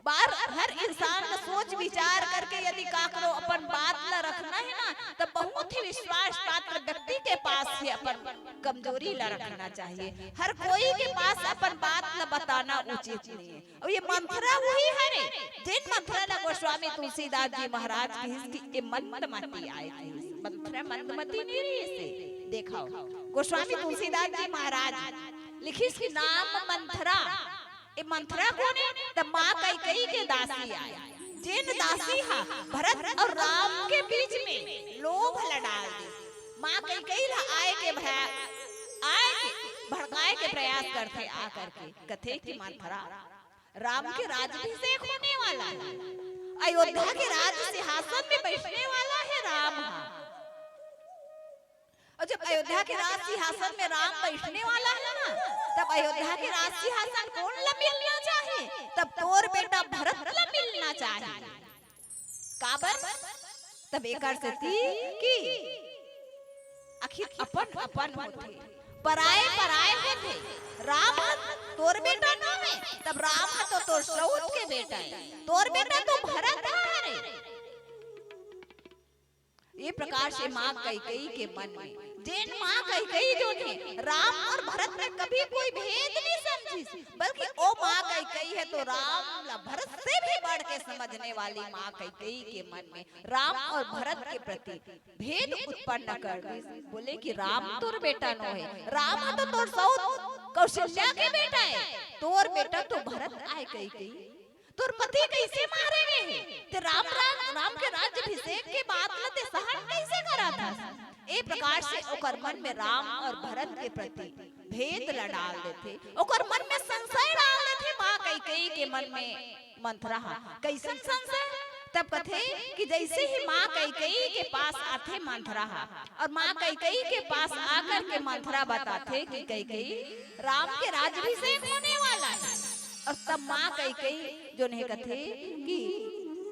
बार हर इंसान न सोच विचार करके यदि काकरो अपन बात न रखना है ना तब बहुत ही विश्वास पात्र व्यक्ति के पास ही अपन कमजोरी ला रखना चाहिए। हर कोई के पास अपन बात न बताना उचित नहीं है। और ये मंथरा वही है रे जिन मंथरा न गोस्वामी तुलसीदास जी महाराज की ये मंदमती आए थे। मंथरा मंदमती नहीं रही इसे देखा गोस्वामी तुलसीदास जी महाराज लिखी इसकी नाम मंथरा। ये मंथरा कौन है? तब माँ कैकेयी के दासी आए, जिन दासी हा भरत और राम के बीच में लोभ डाल दी। माँ कैकेयी आए के भड़काए के प्रयास करते आकर के कथे की मंथरा राम के राज्याभिषेक होने वाला है, अयोध्या के राज सिंहासन में बैठने वाला है राम। और जब अयोध्या के राज सिंहासन में राम बैठने वाला है ना तब अयोध्या के राज सिंहासन कौन ला मिलना चाहिए? तब तोर बेटा भरत ला मिलना चाहिए। काबर तब एकर से थी कि आखिर अपन अपन होते पराए पराए होते। राम तोर बेटा ना है तब राम तो तोर सौत के बेटा है, तोर बेटा तो भरत है। ये प्रकार से माँ कैकेयी के मन में जिन माँ कैकेयी जो थे राम और भरत में कभी कोई भेद नहीं समझी, बल्कि ओ माँ कैकेयी है तो राम भरत से भी बढ़ के समझने वाली माँ कैकेयी के मन में राम और भरत के प्रति भेद उत्पन्न कर दी। बोले कि राम तोर बेटा नो है, राम तो तोर सौत कौशल्या के बेटा है, तोर बेटा तो भरत आए कैकेयी तोर पति कैसे मारे गए हैं? ते राम के राज्याभिषेक के बाद लते सहन कैसे करा था? ए प्रकार से ओकर मन में राम और भरत के प्रति भेद डाल देते, ओकर मन में संशय डाल देते। माँ कैकेयी के मन में मंथरा कैसन संशय? तब कथे कि जैसे ही माँ कैकेयी के पास आते मंथरा और माँ कैकेयी के पास आकर के मंथरा बताते कि कैकेयी राम के राज्याभिषेक होने वाला है। और तब माँ कैकेयी जो नहीं कथे कि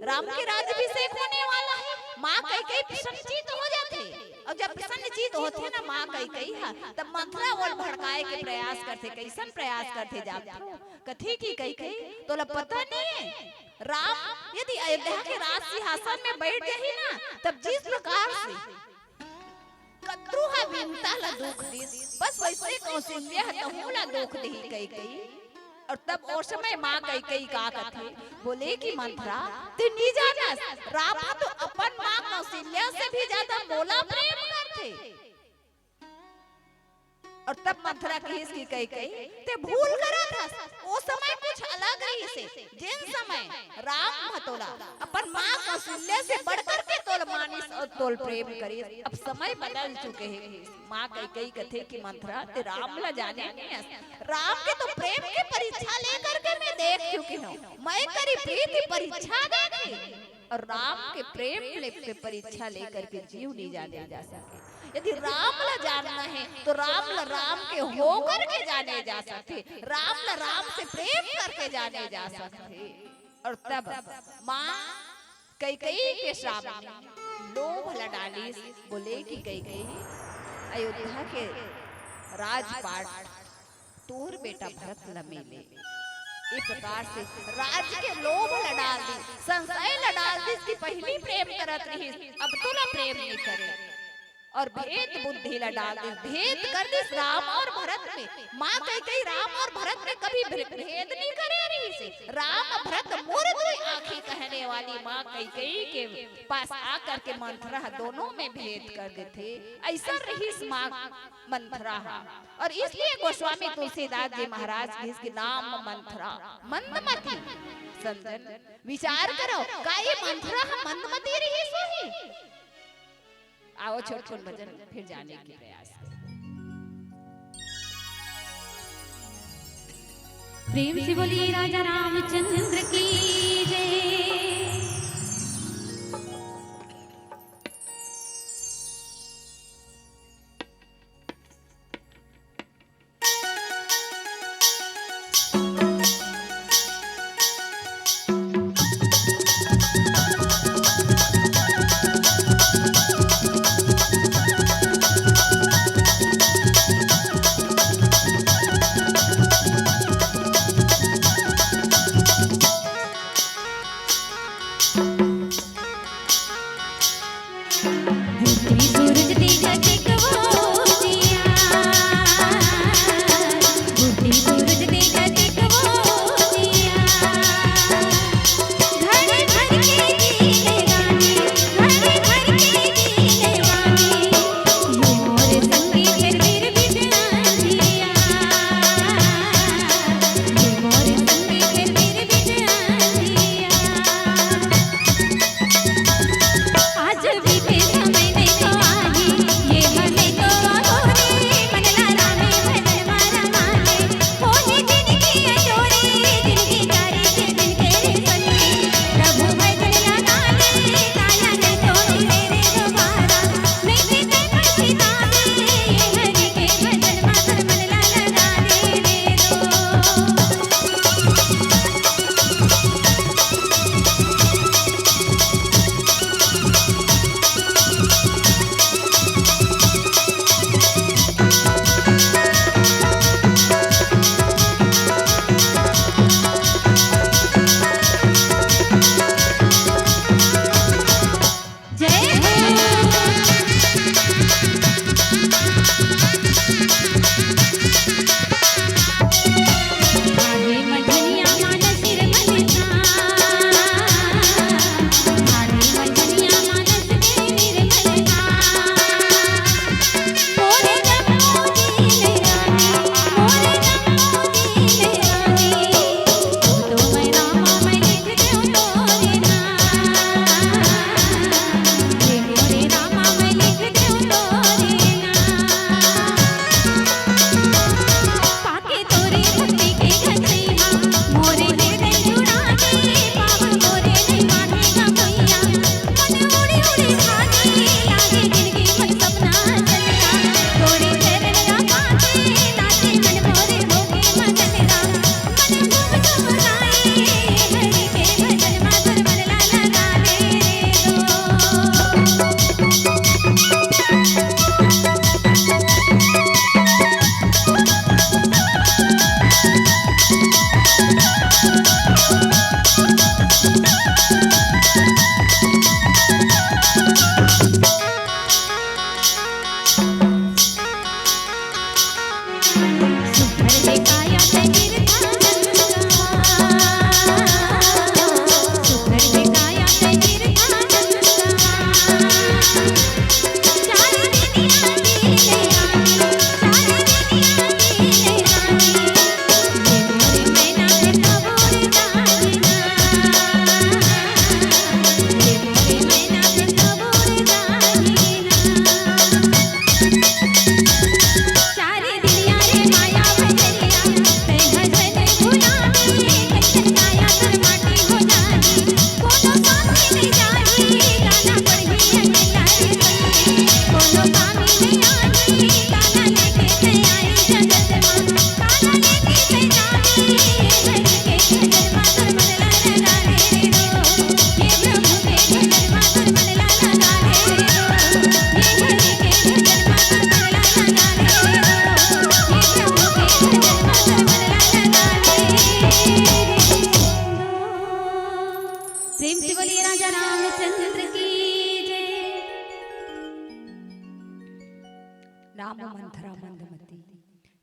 राम के राज्याभिषेक होने वाला है, माँ कैकेयी प्रसन्नचित हो जाते। और जब प्रसन्नचित होते ना माँ कैकेयी तब मंथरा और भड़काए के प्रयास करते। कैसन प्रयास करते जाते कथे की कैकेयी तो पता नहीं है राम यदि अयोध्या के राज सिंहासन में बैठ गई ना तब जिस प्रकार से कद्रुहा बिनता ला दुख दी बस वैसे कौशल्या तहुला दुख दी कैकेयी। और तब उस समय माँ कैकेयी का कथे बोले कि मंथरा तू नहीं जाना राम तो अपन माँ कौशल्या से भी ज्यादा मोला प्रेम करते। और तब मंथरा की कैकेयी ते भूल करा था वो समय कुछ अलग रही से जिन समय राम हतोला अपन माँ कौशल्या से बढ़कर के तोल मानिस और तोल प्रेम करे। अब समय बदल चुके हैं। माँ कैकेयी कथे कि मंथरा ते राम ला जाने नहीं, राम के तो प्रेम की परीक्षा लेकर के मैं देख चुकी हूँ, मैं करी प्रीति परीक्षा देखी और राम के प्रेम के परीक्षा लेकर के जीव नहीं जाने जा सके। यदि राम ला जानना है तो राम के होकर के जाने जा सकते, राम से प्रेम करके जाने जा सकते। और तब माँ कैकेयी के सामने लोभ डाली बोले कि कैकेयी अयोध्या के राजपाट तोर बेटा भरत ल मिले। इस प्रकार से राज के लोभ डाल दी, संशय डाल दी कि पहली प्रेम करत रही अब तो ना प्रेम नहीं करे। और भेद बुद्धि ला डाल दे, भेद कर दे राम और भरत में। माँ कही राम और भरत में कभी भेद नहीं करे रही से। राम भरत मोर दुई आंखें कहने वाली माँ कही के पास आकर के मंथरा दोनों में भेद कर देते। ऐसा रही माँ मंथरा। और इसलिए गोस्वामी तुलसीदास जी महाराज जिसके नाम मंथरा मंदमती। समझन विचार करो का ये मंथरा मंदमती रही सोही। आओ छोट छोट भजन फिर जाने की प्रयास करें। प्रेम से बोलिए राजा रामचंद्र की जय।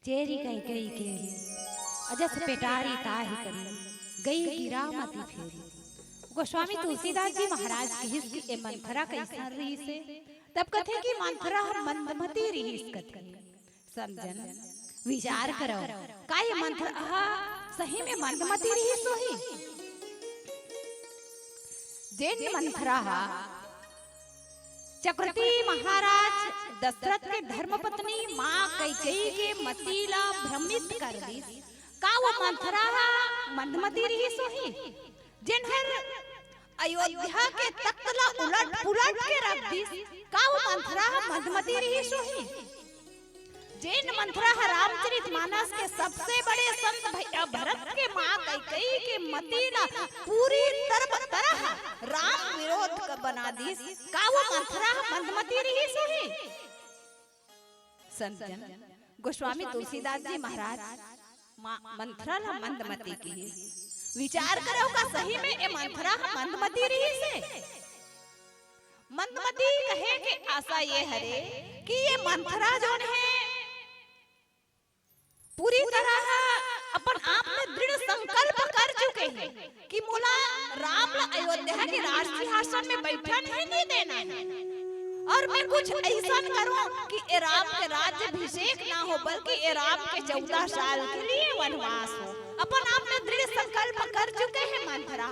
चेरी कही गई केरी अजस पेटारी ताही करी गई गिरा मती फेरी। गोस्वामी तुलसीदास जी महाराज की हिस की मंथरा कैसा रही से तब कथे कि मंथरा मंदमती रही कथे समझन विचार करो का ये मंथरा सही में मंदमती रही सोही जैन मंथरा चक्रवर्ती महाराज दशरथ के धर्मपत्नी मां कैकेयी के मतीला भ्रमित कर दी का वो मंथरा मंदमती रही सोही जिन्हर अयोध्या के तख्तला उलट पुलट के रख दी का वो मंथरा मंदमती रही सोही जैन मंथरा रामचरितमानस के सबसे बड़े संत भैया भरत के मां कैकेयी के मतीला पूरी तरह राम विरोध का बना दी का वो मंथरा मंदमती रही सोही। संतजन गोस्वामी तुलसीदास जी महाराज मंथरा ला मंदमती की विचार करो का सही में ये मंथरा मंदमती रही से मंदमती कहे के आशा ये हरे कि ये मंथरा जोन है पूरी तरह अपन आप में दृढ़ संकल्प कर चुके हैं कि मोला राम ला अयोध्या के राजसिंहासन में बैठा नहीं देना है और मैं कुछ ऐसा करूं कि ए राम के राज्याभिषेक ना हो बल्कि ए राम के 14 साल के लिए वनवास हो। अपन आप में दृढ़ संकल्प कर चुके हैं मंथरा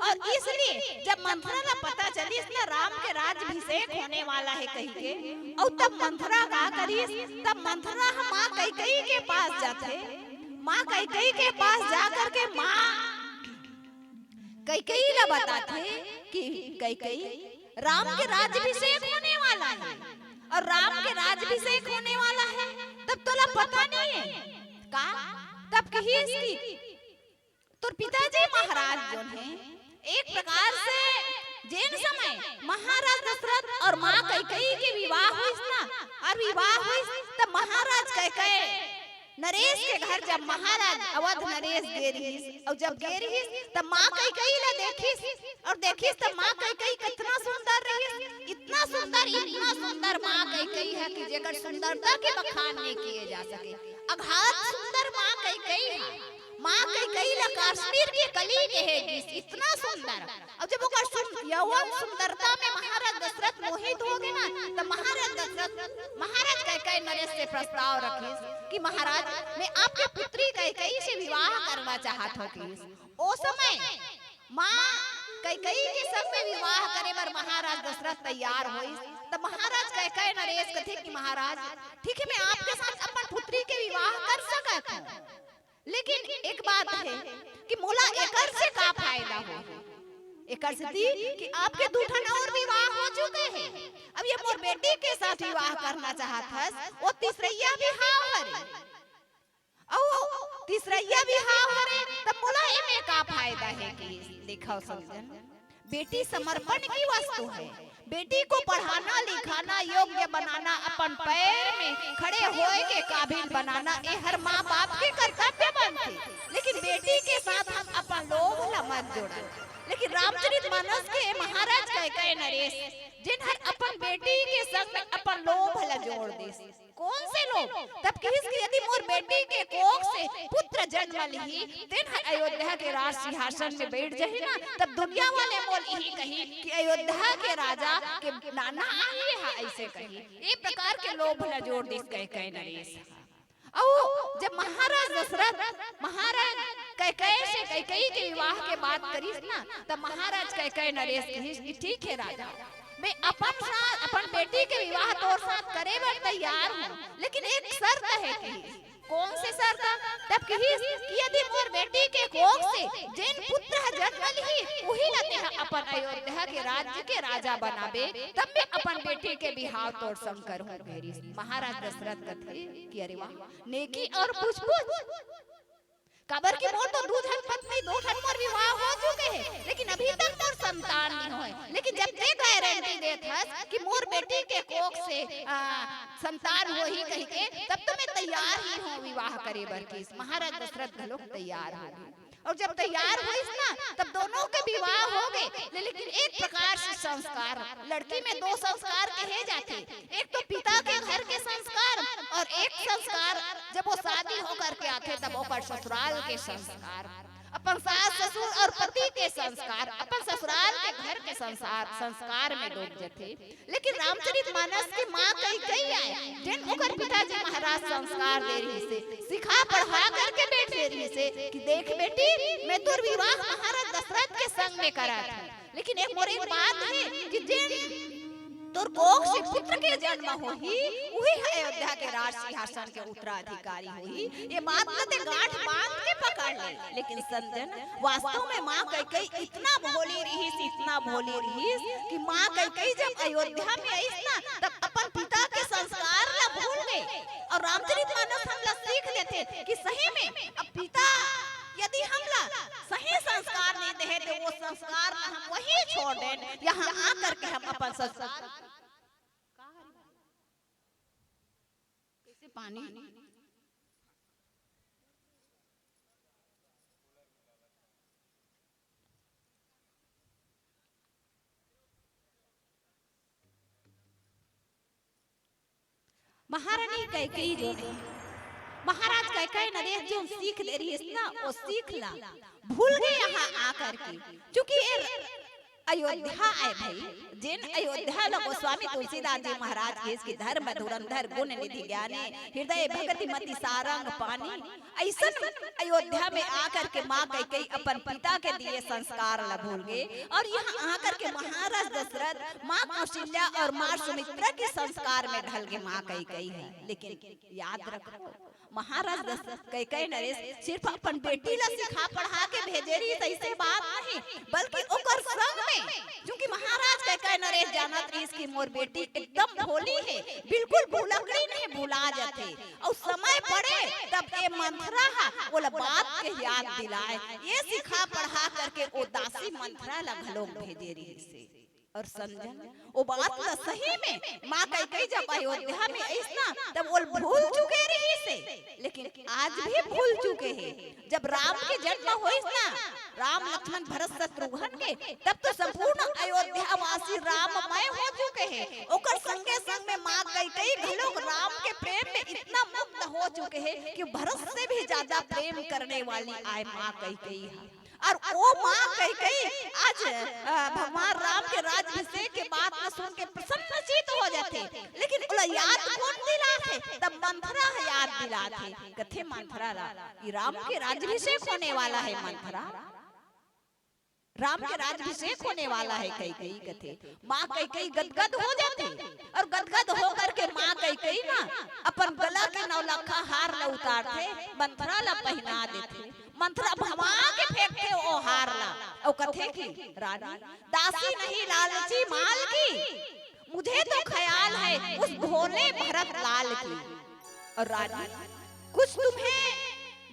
और इसलिए जब मंथरा का पता चली इसलिए राम के राज्याभिषेक होने वाला है कही के और तब मंथरा का करी तब मंथरा मां कैकेयी के पास जाते मां कैकेयी के पास जाकर के मां कैकेयी ला बताते कि कैकेयी राम के राज्याभिषेक होने वाला है और राम के राज्याभिषेक होने वाला है तब तोला पता नहीं है का तब कही इसकी तो पिताजी महाराज जो है एक प्रकार से जैन समय महाराज दशरथ और मां कैकेयी के विवाह हुई ना और विवाह हुई तब महाराज कैकेयी नरेश के घर जब महाराज अवध नरेश गेरी और जब गेरी तब मां कैकेयी ला देखी और देखी तब मां कैकेयी कितना सुंदर रही इतना सुंदर मां कैकेयी है कि जेकर सुंदरता के बखान नहीं किए जा सके अगाध सुंदर मां कैकेयी है मां कैकेयी ला कश्मीर की कली कहेगी इतना सुंदर अब जब ओकर यौवन सुंदरता में महाराज दशरथ मोहित हो गए ना तो महाराज कैकेयी नरेश से प्रस्ताव रखी कि महाराज मैं आपके पुत्री कैकेयी से विवाह करना चाहत होती ओ समय मां कैकेयी के संग में विवाह करे बर महाराज दशरथ तैयार हुई तब महाराज कैकेयी नरेश कथे कि महाराज ठीक है मैं आपके साथ अपन पुत्री के विवाह कर सकत हूं लेकिन एक बात है कि मोला एकर से का फायदा हो एकर से कि आपके दूठन और विवाह हो चुके हैं अब ये मोर बेटी के साथ विवाह करना चाहत हस वो तीसरैया विवाह हरे औ तीसरैया विवाह हरे तब मोला एमे का फायदा है कि देखो समझन बेटी समर्पण की वस्तु है बेटी को पढ़ाना लिखाना योग्य बनाना अपन पैर में खड़े होए के काबिल बनाना ये हर माँ बाप के कर्तव्य बनते लेकिन बेटी के साथ हम अपन लोभ ला मत जोड़ा लेकिन रामचरितमानस के महाराज कैकेयी नरेश जिन हर अपन बेटी के संग में अपन लोभ ला जोड़ दे कौन से लोग तब कहिस कि यदि मोर बेटी के कोख से पुत्र जन्म लिही दिन अयोध्या के राज सिंहासन में बैठ जाही ना तब दुनिया वाले मोल यही कही कि अयोध्या के राजा के नाना आए है ऐसे कही एक प्रकार के लोभ ला जोड़ दिस कैकेयी नरेश और जब महाराज दशरथ महाराज कैकेयी से कैकेयी के विवाह के बात करिस ना तब महाराज कैकेयी नरेश कहिस कि ठीक है राजा मैं अपन बेटी के विवाह तोर साथ करे बर तैयार हूँ लेकिन एक शर्त है कि कौन से शर्त तब कहिस कि यदि मोर बेटी के कोख से जिन पुत्र जन्म लिही वही लते अपन अयोध्या के राज्य के राजा बनाबे तब मैं अपन बेटी के विवाह तोर संग करूं मेरी महाराज दशरथ कथे कि अरे वाह नेकी और पूछ कबर की मोर तो दूधन पत्नी दो ठन मोर विवाह हो चुके हैं लेकिन अभी तक मोर संतान नहीं होए लेकिन जब ते गारंटी देत हस कि मोर बेटी के कोख से संतान हो ही कही के तब तो मैं तैयार ही हूं विवाह करे बर की महाराज दशरथ घलोक तैयार हो और जब तैयार हुई ना तब दोनों के विवाह हो गए। लेकिन एक प्रकार से संस्कार, लड़की में दो संस्कार कहे जाते, एक तो पिता के घर के संस्कार और एक संस्कार जब वो शादी होकर के आते तब वो ससुराल के संस्कार, अपन सास ससुर और पति के संस्कार, अपन ससुराल के घर के संस्कार में डूब जाते। लेकिन रामचरितमानस की माँ कई आए जिन ओकर पिताजी महाराज संस्कार दे रही से, सिखा पढ़ा करके बैठ दे रही से कि देख बेटी मैं तो विवाह महाराज दशरथ के संग में करा था, लेकिन एक मोर एक बात है कि जिन तोर कोख से पुत्र के जन्म होही वही अयोध्या के राज सिंहासन के उत्तराधिकारी होही। ये बात न ते गांठ बांध के पकड़ ले। लेकिन संजन वास्तव में माँ कैकेयी इतना भोली रही, इतना भोली रही कि माँ कैकेयी जब अयोध्या में आई ना तब अपन पिता के संस्कार ला भूल गए। और रामचरितमानस हम ला सीख लेते कि सही में अब पिता यदि हमला सही संस्कार नहीं दे तो वो संस्कार ला हम वही छोड़ दें, यहाँ आकर के हम अपन संस्कार कैसे पानी महारानी कैकेयी जो महाराज कैकेयी नरेश जो सीख दे रही है ना वो सीख ला भूल गए यहाँ आकर के। क्योंकि अयोध्या आए भाई जिन अयोध्या लो गोस्वामी तुलसीदास जी महाराज के इसकी धर्म धुरंधर गुण निधि ज्ञानी हृदय भगति मति सारंग पानी ऐसा अयोध्या में आकर के माँ कैकेयी अपन पिता के दिए संस्कार ला भूल गए। और यहाँ आकर के महाराज दशरथ माँ कौशल्या और माँ सुमित्रा के संस्कार में ढल के माँ कैकेयी है। लेकिन याद रखो महाराज दशरथ कैकेयी नरेश सिर्फ अपन बेटी ला सिखा पढ़ा के भेजे रही ऐसे बात नहीं, बल्कि ओकर संग में क्योंकि महाराज कैकेयी नरेश जानत रही इसकी मोर बेटी एकदम भोली है, बिल्कुल भूलकड़ी नहीं भुला जाते। और समय पड़े तब ये मंथरा बोला बात के याद दिलाए, ये सिखा पढ़ा करके वो दासी मंथरा ला घलोक भेजे रही से। और संजन वो बात ला सही में माँ कैकेयी जब अयोध्या में आई ना तब वो भूल चुके रही से, लेकिन आज भी भूल चुके हैं। जब राम के जन्म हुई ना राम लक्ष्मण भरत शत्रुघ्न के तब तो संपूर्ण अयोध्या वासी राममय हो चुके हैं। ओकर संगे संग में माँ कैकेयी घलोक राम के प्रेम में इतना मुग्ध हो चुके हैं कि भरत से भी ज्यादा प्रेम करने वाली आए माँ कैकेयी है। और वो माँ कैकेयी आज भगवान राम के राज्याभिषेक के बात में सुन के प्रसन्नचित्त हो जाते। लेकिन उला याद कौन दिलाते तब मंथरा याद दिलाते कथे मंथरा ला राम के राज्याभिषेक होने वाला है, मंथरा राम के राज्याभिषेक होने वाला है। कैकेयी कथे माँ कैकेयी गदगद हो जाती और गदगद होकर के माँ कैकेयी ना अपन गला के नौलखा हार ला उतारते मंथरा ला पहना देते। मंथरा भमा के फेंकते वो हार ला और कथे की रानी दासी नहीं लालची माल की, मुझे तो ख्याल है उस भोले भरत लाल की। और रानी कुछ तुम्हें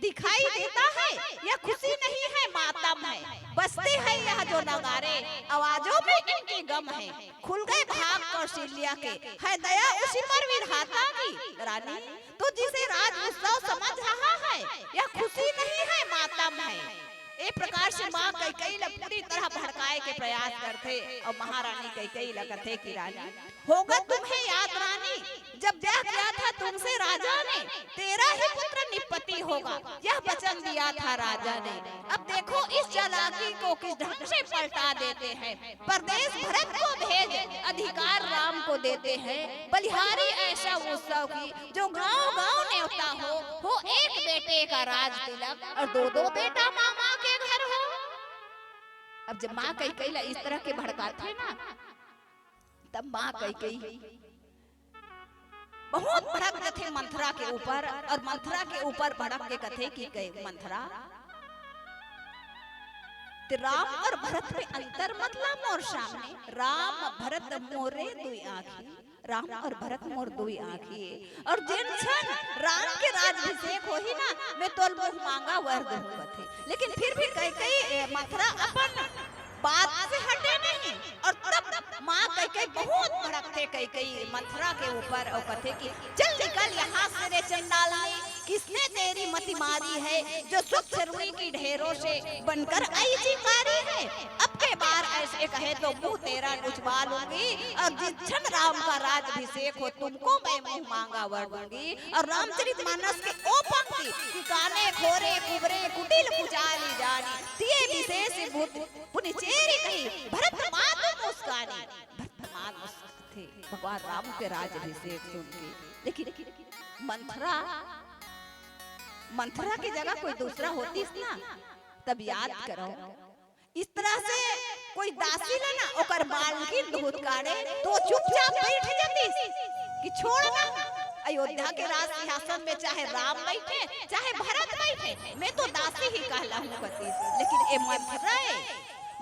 दिखाई देता है या खुशी नहीं है मातम है, बसते हैं यह जो नगारे आवाजों में इनकी गम है। खुल गए भाग कौशल्या के है दया उसी पर विधाता की। रानी तो जिसे राज उत्सव समझ रहा है यह खुशी नहीं है मातम है। एक प्रकार से माँ कैकेयी ला पूरी तरह भड़काए के प्रयास करते और महारानी कैकेयी ला कथे की रानी होगा तुम्हें याद रानी जब ब्याह किया था तुमसे राजा ने तेरा ही पुत्र निपति होगा, यह वचन दिया था राजा ने। अब देखो इस चालाकी को किस ढंग से पलटा देते हैं। परदेश भरत को भेज अधिकार राम को देते हैं, बलिहारी ऐसा उत्सव की जो गांव गांव न्योता हो एक बेटे का राज तिलक और दो दो बेटा मामा के घर हो। अब जब माँ कैकेयी ला इस तरह के भड़काते ना तब माँ कैकेयी बहुत भड़क थे मंथरा के ऊपर और मंथरा के ऊपर भड़क के कथे की गई मंथरा राम और भरत में अंतर मतलब मोर सामने राम भरत मोरे दुई आँखी, राम और भरत मोर दुई आँखी। और जिन क्षण राम के राज्याभिषेक हो ही ना मैं तोल मुख मांगा वर दूंगा थे। लेकिन फिर भी कैकेयी मंथरा अपन बात से हटे नहीं और तब माँ कैकेयी बहुत भड़कते कैकेयी मंथरा के ऊपर और कथे की चल निकल यहाँ से रे चंडालनी, किसने तेरी मति मारी है जो सुख रुई की ढेरों से बनकर आई चिंगारी है। अब के बार ऐसे कहे तो मुंह तेरा नुचवा लूंगी और जिस क्षण राम का राज्याभिषेक हो तुमको मैं मुंह मांगा वर दूंगी। और रामचरितमानस के ओ पंक्ति कि काने खोरे कुबरे कुटिल पुचाली जानी तिये विशेष भूत पुनिचेरी कही भरत मात मुस्कानी। भरत मात थे भगवान राम के राज्याभिषेक सुन के। देखिए मंथरा की जगह कोई दूसरा होती ना तब याद करो। इस तरह से कोई दासी ना ओकर मालकिन दूध काढ़े तो चुपचाप बैठ जाती कि छोड़ना अयोध्या के राज सिंहासन में चाहे राम बैठे चाहे भरत बैठे मैं तो दासी ही कहलाऊं पति। लेकिन ये मंथरा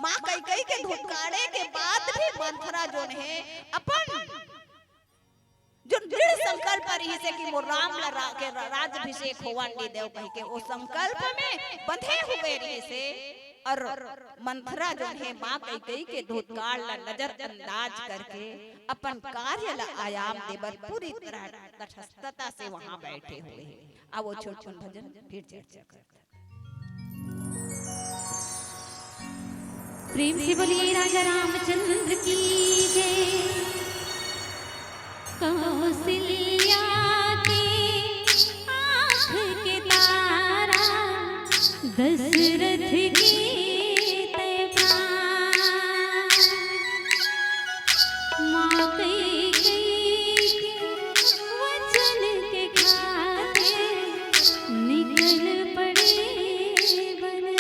माँ कैकेयी के धुतकारे के बाद भी मंथरा जो है अपन जो दृढ़ संकल्प रही से कि वो राम के राज्याभिषेक होवन दी देव कह के वो संकल्प में बंधे हुए रही से। और मंथरा जो है माँ कैकेयी के धुतकार ला नजरअंदाज करके अपन कार्य ला आयाम देवर पूरी तरह तटस्थता से वहां बैठे हुए हैं। अब वो छोट छोट भजन फिर चर्चा करते हैं। प्रेम से बोलिए राजा रामचंद्र की जय। कौशल्या की आँख के तारा दशरथ की माँ कैकेयी के वचन के खाते निकल पड़े बना।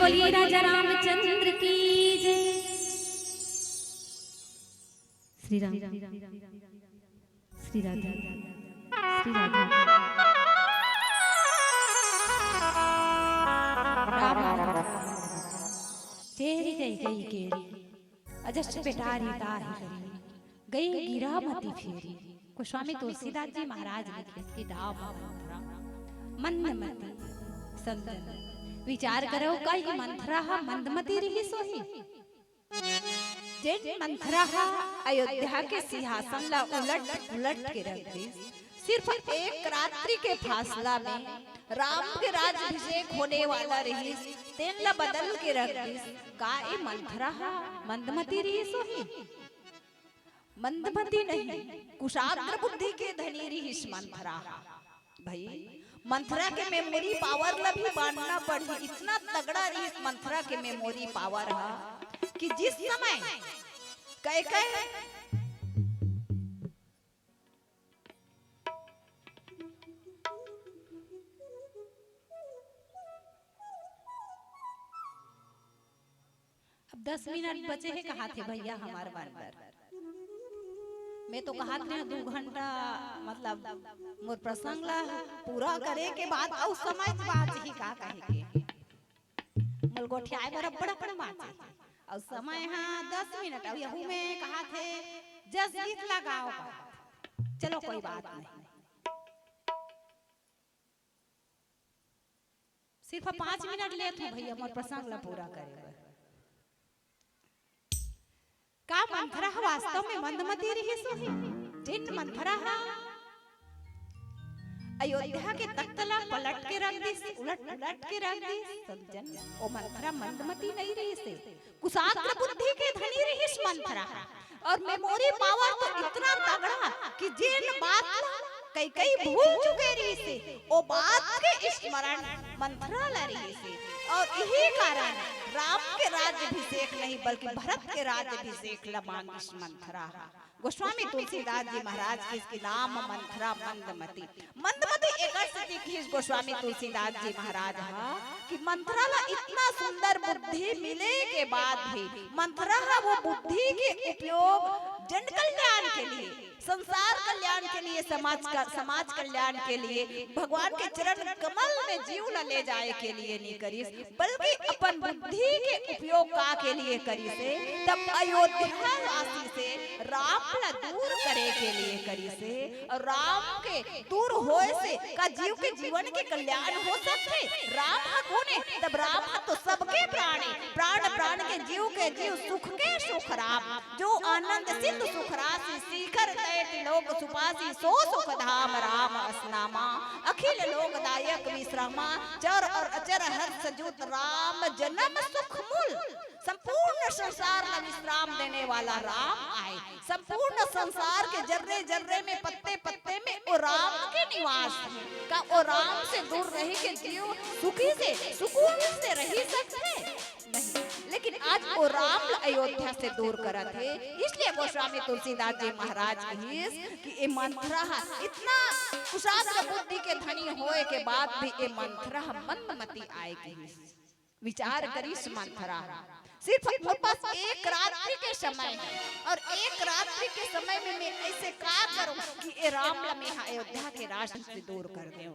बोलिए राजा रामचंद्र की जय। श्री राम श्री राधे श्री राधे। चेरी गई गई केरी अजस्ट पेटारी ताही करी गई गिरा मती फेरी। गोस्वामी तुलसीदास जी महाराज लिखे इसकी डाब मंदमती संतन विचार करो कई मंथरा मंदमती रही सोही। जे मंथरा अयोध्या के सिंहासन ला उलट उलट के रख दी। सिर्फ एक रात्रि के फासला में राम के राज्याभिषेक होने वाला रही, तेन ला बदल के रख दी। का ए मंथरा मंदमती रही सोही? मंदमती नहीं, कुशाग्र बुद्धि के धनी रही मंथरा। भाई मंथरा के मेमोरी पावर ला भी बांटना पड़ी। इतना तगड़ा रही मंथरा के मेमोरी पावर है कि जिस समय कह अब 10 मिनट बचे हैं। कहा थे भैया हमारे बार मैं तो कहा थे 2 घंटा मतलब मोर प्रसंग ला पूरा करे के बाद और समझ बात ही का कहे के मलगोठियाए बड़ा बड़ा बात है और समय हां 10 मिनट और यहू में कहा थे जस गीत लगाओ। चलो कोई बात नहीं, सिर्फ 5 मिनट ले थे भैया मोर प्रसंग ला पूरा करे। का मंथरा वास्तव में मंदमती रही सोही? जिन मंथरा अयोध्या के तख्तला पलट के रख दी, उलट उलट के रख दी। सज्जन ओ मंथरा मंदमती नहीं रही से, कुशाग्र बुद्धि के धनी रही मंथरा। और मेमोरी पावर तो इतना तगड़ा कि जिन बात कई भूल चुके रही से ओ बात के स्मरण मंथरा ला रही से। और यही कारण राम के राज्याभिषेक नहीं बल्कि भरत के राज्याभिषेक ला मांगिस मंथरा। गोस्वामी तुलसीदास जी महाराज के इसके नाम मंथरा मंदमती। मंदमती एक स्थिति की गोस्वामी तुलसीदास जी महाराज कि मंथरा ला इतना सुंदर बुद्धि मिले के बाद भी मंथरा वो बुद्धि के उपयोग जन कल्याण के लिए, संसार कल्याण के लिए, समाज कल्याण के लिए, भगवान के चरण कमल में जीव न ले जाए के लिए नहीं करी, बल्कि अपन बुद्धि के उपयोग का के लिए करी से। तब अयोध्या वासी से राम ला दूर करे के लिए करी से। और राम के दूर होए से का जीव के जीवन के कल्याण हो सकते। राम कोने तब राम तो सबके प्राणी, प्राण प्राण के जीव सुख के सुख राम। जो आनंद सिंधु सुख राशि शिखर लोक सुपासी सो सुख धाम राम असनामा। अखिल लोक दायक विश्रामा चर और अचर हर्ष जुत राम जन्म सुख मूल। संपूर्ण संसार का विश्राम देने वाला राम आए। संपूर्ण संसार के जर्रे जर्रे में पत्ते पत्ते में वो राम के निवास है। का वो राम से दूर रह के जीव सुखी से सुकून से रह सकते नहीं, लेकिन आज वो राम अयोध्या से दूर करा थे। इसलिए गोस्वामी तुलसीदास जी महाराज कि ये मंथरा इतना कुशाग्र बुद्धि के धनी होए के बाद भी ये मंथरा मंदमती आएगी। विचार करिस मंथरा सिर्फ मेरे पास एक रात्रि के समय है और एक रात्रि के समय में मैं ऐसे का करूं कि ये राम ला मैं अयोध्या के राष्ट्र से दूर कर देऊं।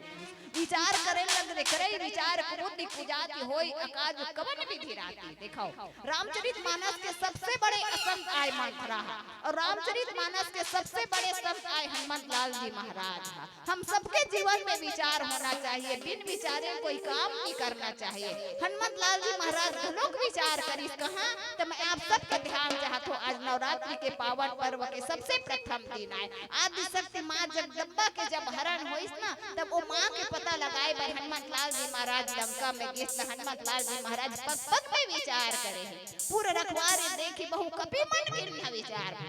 विचार करे लग रे करे विचार बुद्धि कुजाती होई अकाज कवन विधि राती। देखो रामचरितमानस के सबसे बड़े संत आए मंथरा और रामचरितमानस के सबसे बड़े संत आए हनुमत लाल जी महाराज। हम सबके जीवन में विचार होना चाहिए, बिन विचारे कोई काम नहीं करना चाहिए। हनुमत लाल जी महाराज लोग विचार करी कहाँ तो मैं आप सबका ध्यान चाहता हूँ। आज नवरात्रि के पावन पर्व के सबसे प्रथम दिन आए। आदि शक्ति माँ जगदम्बा के जब हरण हुई ना तब वो माँ के पता लगाए भाई हनुमत लाल जी महाराज लंका में गए। हनुमत लाल जी महाराज पद में विचार करे पूरे रखवारे देखी बहु कपि मन गिर विचार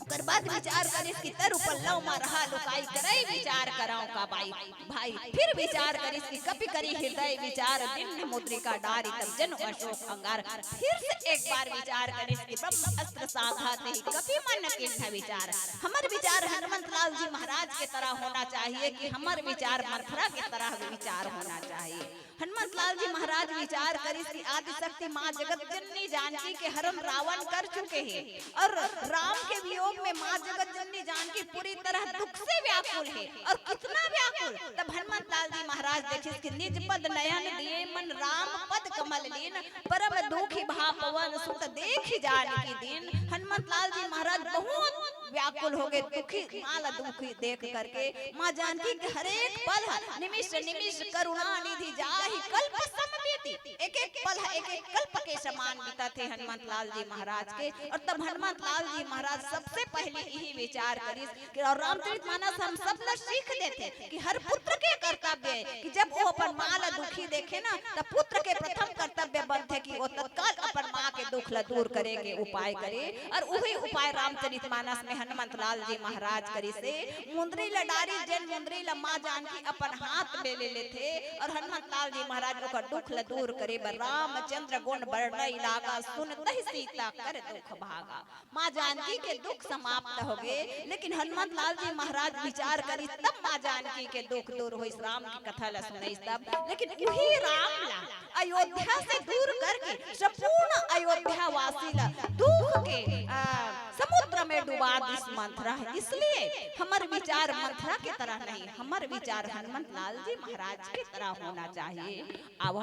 कर बाद विचार करे इसकी तरु पल्लव में रहा लुकाई करे विचार कराओ का भाई फिर विचार करे इसकी कपि करी हृदय विचार दिन मुद्रिका डारी तब जन अशोक अंगार। फिर से एक बार विचार करे इसकी ब्रह्म अस्त्र साधाते कपि मन किन्ह विचार। हमर विचार हनुमत लाल जी महाराज के तरह होना चाहिए कि हमर विचार मंथरा के तरह विचार होना चाहिए। हनुमत लाल जी महाराज विचार करिस कि आदि शक्ति माँ जगत जननी जानकी के हरण रावण कर चुके हैं और राम के वियोग में माँ जगत जननी जानकी पूरी तरह दुख से व्याकुल है। और कितना व्याकुल, तब हनुमत लाल जी महाराज देखिस कि निज पद नयन दिए मन राम पद कमल लीन परम दुखी भा पवन सुत देखि जानकी दिन। हनुमत लाल जी महाराज बहुत व्याकुल हो गए, दुखी माला दुखी देख करके माँ जानकी के हर एक पल निमिष निमिष करुणा निधि जाहि कल्प समबीति, एक एक पल एक एक कल्प के समान बीता थे हनुमत लाल जी महाराज के। और तब हनुमत लाल जी महाराज सबसे पहले यही विचार करिस कि और रामचरितमानस हम सब न सीख देते कि हर पुत्र के कर्तव्य है कि जब वो अपन माँ ला दुखी देखे ना तब पुत्र के प्रथम कर्तव्य बनते कि वो तत्काल अपन माँ के दुख ला दूर करेंगे, उपाय करे। और वही उपाय रामचरितमानस में हनुमत लाल जी महाराज करी से मुंदरी लडारी जन मुंदरी ला माँ जानकी अपन हाथ में ले लेते और हनुमत लाल जी महाराज ओकर दुख ला दूर करे। रामचंद्र गुण वर्णई लागा सुनतहि सीता कर दुख भागा। माँ जानकी के दुख समाप्त हो गए, लेकिन हनुमत लाल जी महाराज विचार करी तब माँ जानकी के दुख दूर हुई। राम की कथा ला सुनई तब, लेकिन वही राम ला अयोध्या से दूर करके संपूर्ण अयोध्या वासी ला दुख के समुद्र में डुबा दिस मंथरा। इसलिए हमार विचार मंथरा के तरह नहीं, हमार विचार हनुमत लाल जी महाराज की तरह होना चाहिए। आओ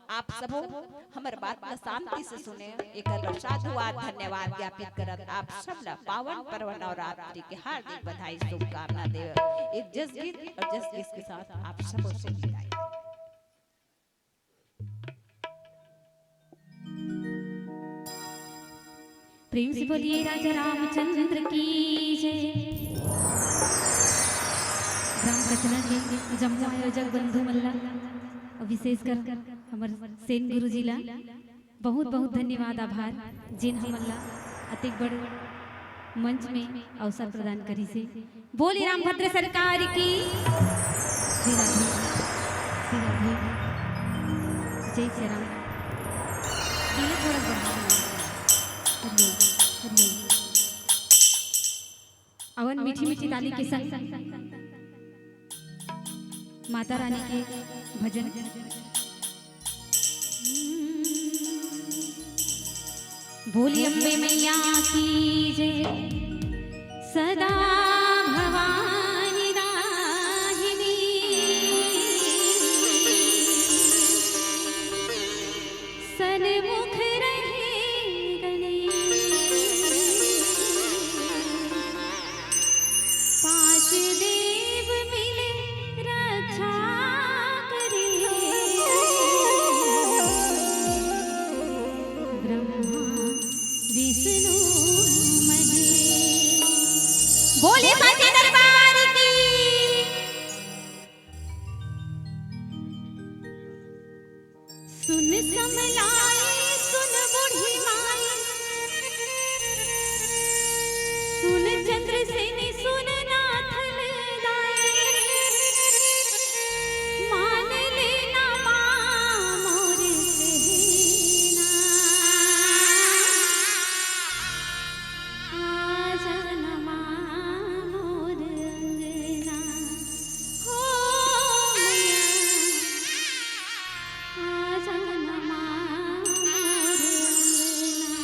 आप सब हमार बात ला शांति से सुने, एक साधुवाद धन्यवाद ज्ञापित करत आप सब ला पावन पर्व नवरात्रि के हार्दिक बधाई शुभकामना दे। एक जस गीत और जस गीत के साथ आप सब से विदाई। प्रेम से बोलिए राजा रामचंद्र की जय। ग्राम कचना के जम्मू आयोजक बंधु मल्ला और विशेषकर हमर सेन गुरुजी ला बहुत बहुत धन्यवाद आभार, जिन हमला अतिक बड़ मंच में अवसर प्रदान करी से। बोली रामभद्र सरकार की श्री राधे श्री राधे जय श्री राम। थोड़ा बढ़ा अवन मीठी मीठी ताली के संग माता रानी के भजन। बोली अम्बे मैया की जय, सदा भवानी दाहिनी सन्मुख रहे गणेश, पांच देव मिले रक्षा करे, ब्रह्मा विष्णु महेश। बोले साचे दरबार की सुन समलाए सुन बूढ़ी माई, सुन चंद्रसेनी सुन नाथ लगाए, मान लेना मां मोर कहना, आ जाना मां मोर अंगना, हो मैया आ जाना मां मोर अंगना।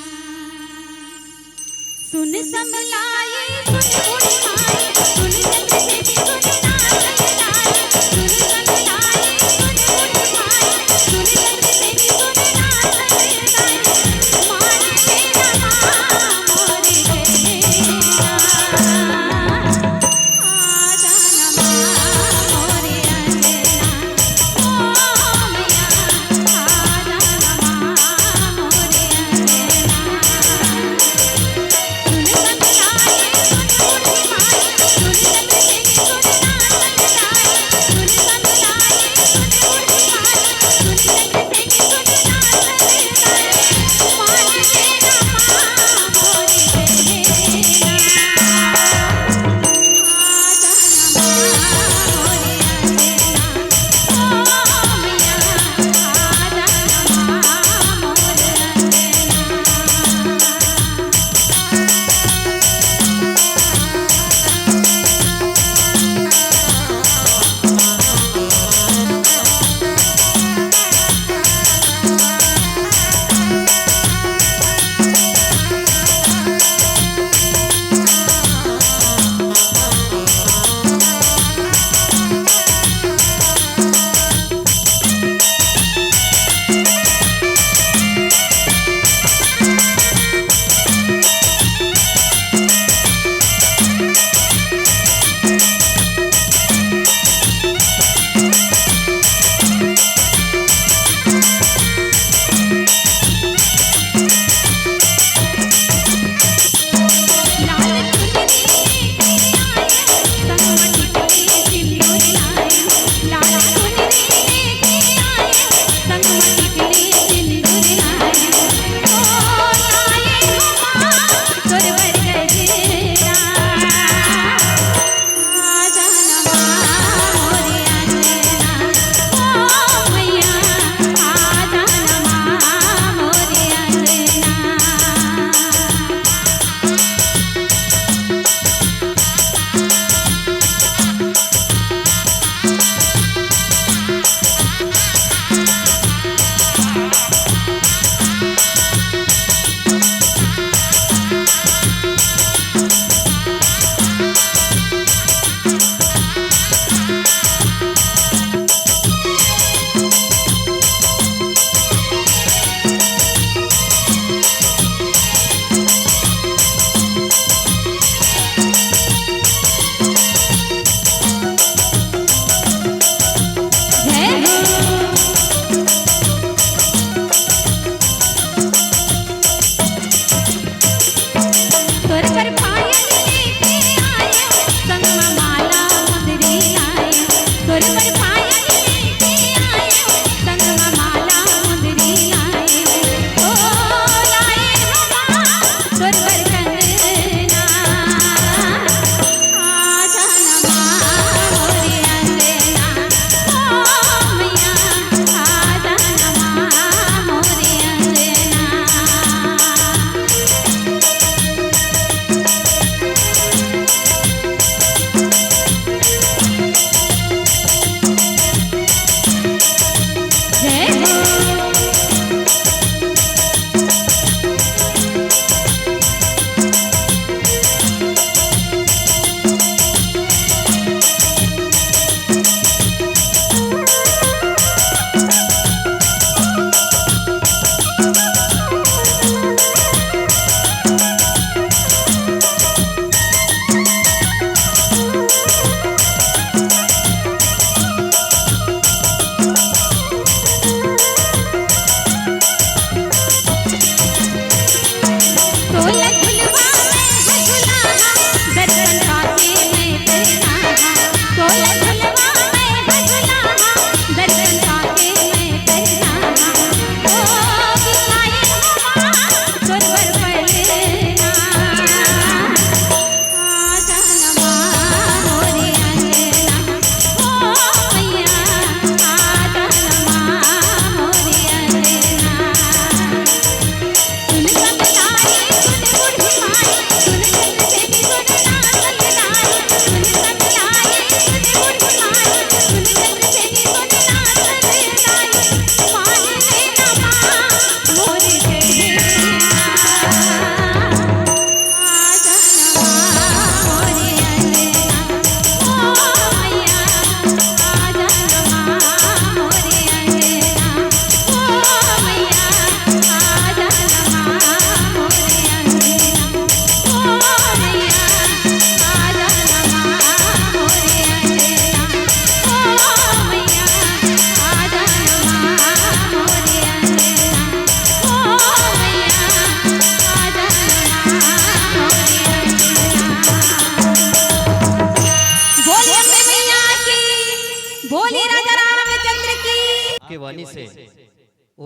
सुन समलाए सुन बूढ़ी माई, सुन चंद्रसेनी सुन नाथ लगाए, सुन समलाए सुन बूढ़ी माई, सुन चंद्रसेनी सुन नाथ लगाए, मान लेना मां मोर कहना, आ जाना मां मोर अंगना, ओ मैया आ जाना मां मोर अंगना। सुन समलाए सुन बूढ़ी माई, सुन चंद्रसेनी सुन नाथ लगाए, सुन समलाए सुन बूढ़ी माई, सुन चंद्रसेनी सुन नाथ लगाए, मान लेना मां मोर कहना, आ जाना मां मोर अंगना, ओ मैया आ जाना मां मोर अंगना।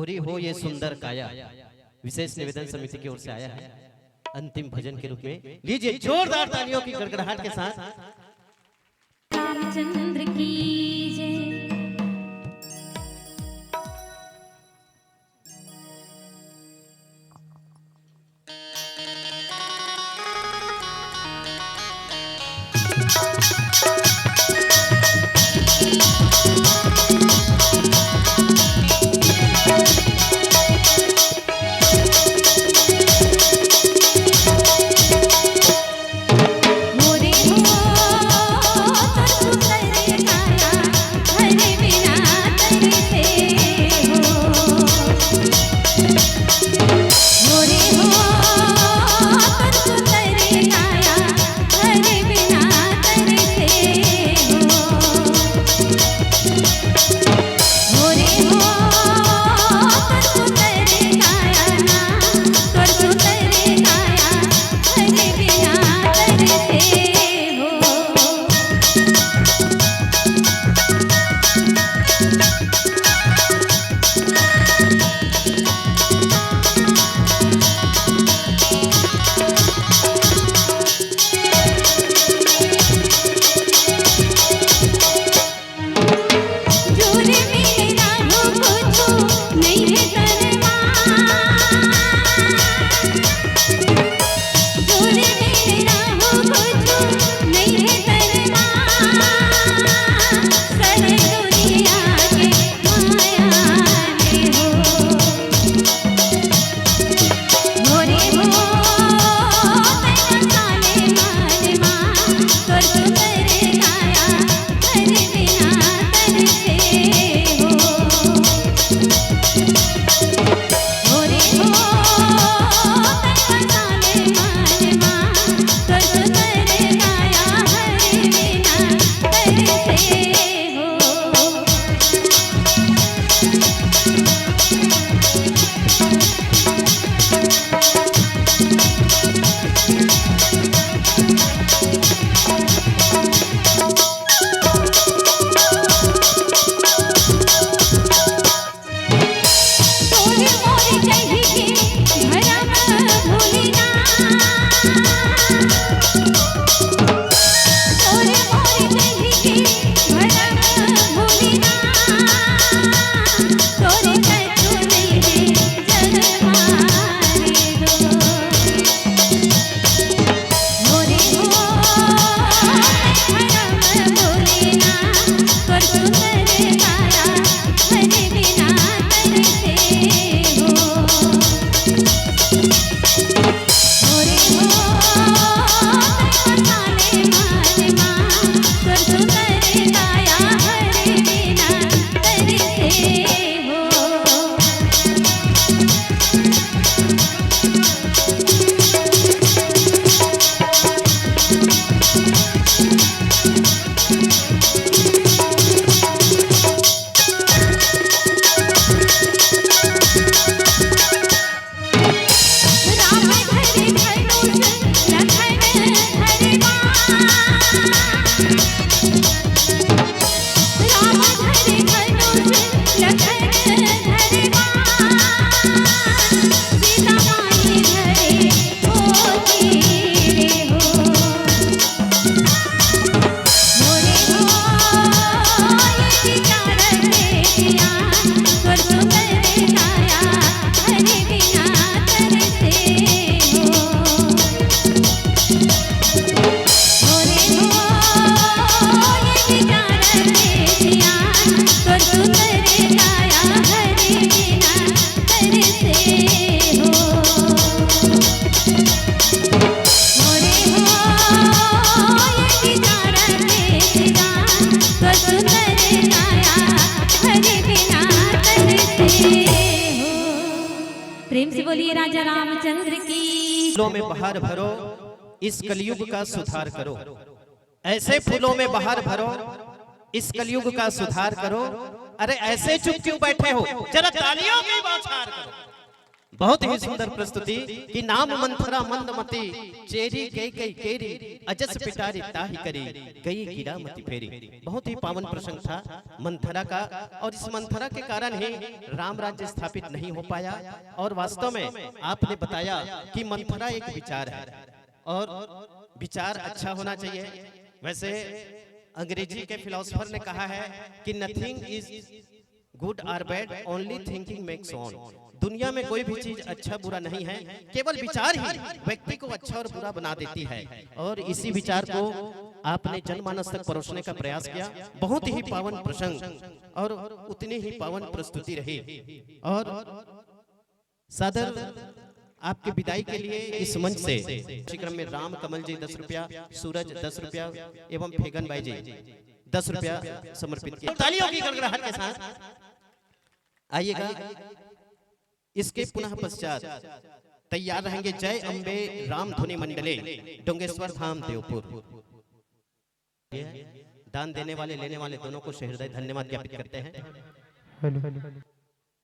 पूरी हो ये सुंदर काया। विशेष निवेदन समिति की ओर से आया है अंतिम भजन के रूप में। लीजिए जोरदार तालियों की गड़गड़ाहट के साथ। रामचंद्र की जय। प्रेम से बोलिए राजा रामचंद्र की। फूलों में बहार भरो, इस कलयुग का सुधार करो। ऐसे फूलों में बहार भरो, इस कलयुग का सुधार करो। अरे ऐसे चुप क्यों बैठे हो, जरा तालियों की बौछार करो। बहुत ही सुंदर प्रस्तुति कि नाम मंथरा मंदमती चेरी कई कई केरी अजस पिटारी ताही करी गई गिरा मती फेरी। बहुत ही पावन प्रसंग था मंथरा का, और इस मंथरा के कारण ही राम राज्य स्थापित नहीं हो पाया। और वास्तव में आपने बताया कि मंथरा एक विचार है और विचार अच्छा होना चाहिए। वैसे अंग्रेजी के फिलोसोफर ने कहा है कि नथिंग इज गुड और bad, only thinking makes on. दुनिया में कोई भी चीज अच्छा बुरा नहीं है, केवल विचार ही व्यक्ति को अच्छा और बुरा बना देती है। और इसी विचार को आपने जनमानस तक परोसने का प्रयास किया। बहुत ही पावन प्रसंग और उतनी ही पावन प्रस्तुति रही। और सादर आपकी विदाई के लिए इस मंच से क्रम में राम कमल जी 10 रुपया, सूरज 10 रुपया एवं फेगन भाई जी 10 रुपया समर्पित किया। तालियों की गड़गड़ाहट के साथ आइएगा। इसके पुनः पश्चात तैयार रहेंगे जय अम्बे राम धुनि मंडले डोंगेश्वर धाम देवपुर। दान देने वाले लेने वाले दोनों को सहृदय धन्यवाद ज्ञापित करते हैं।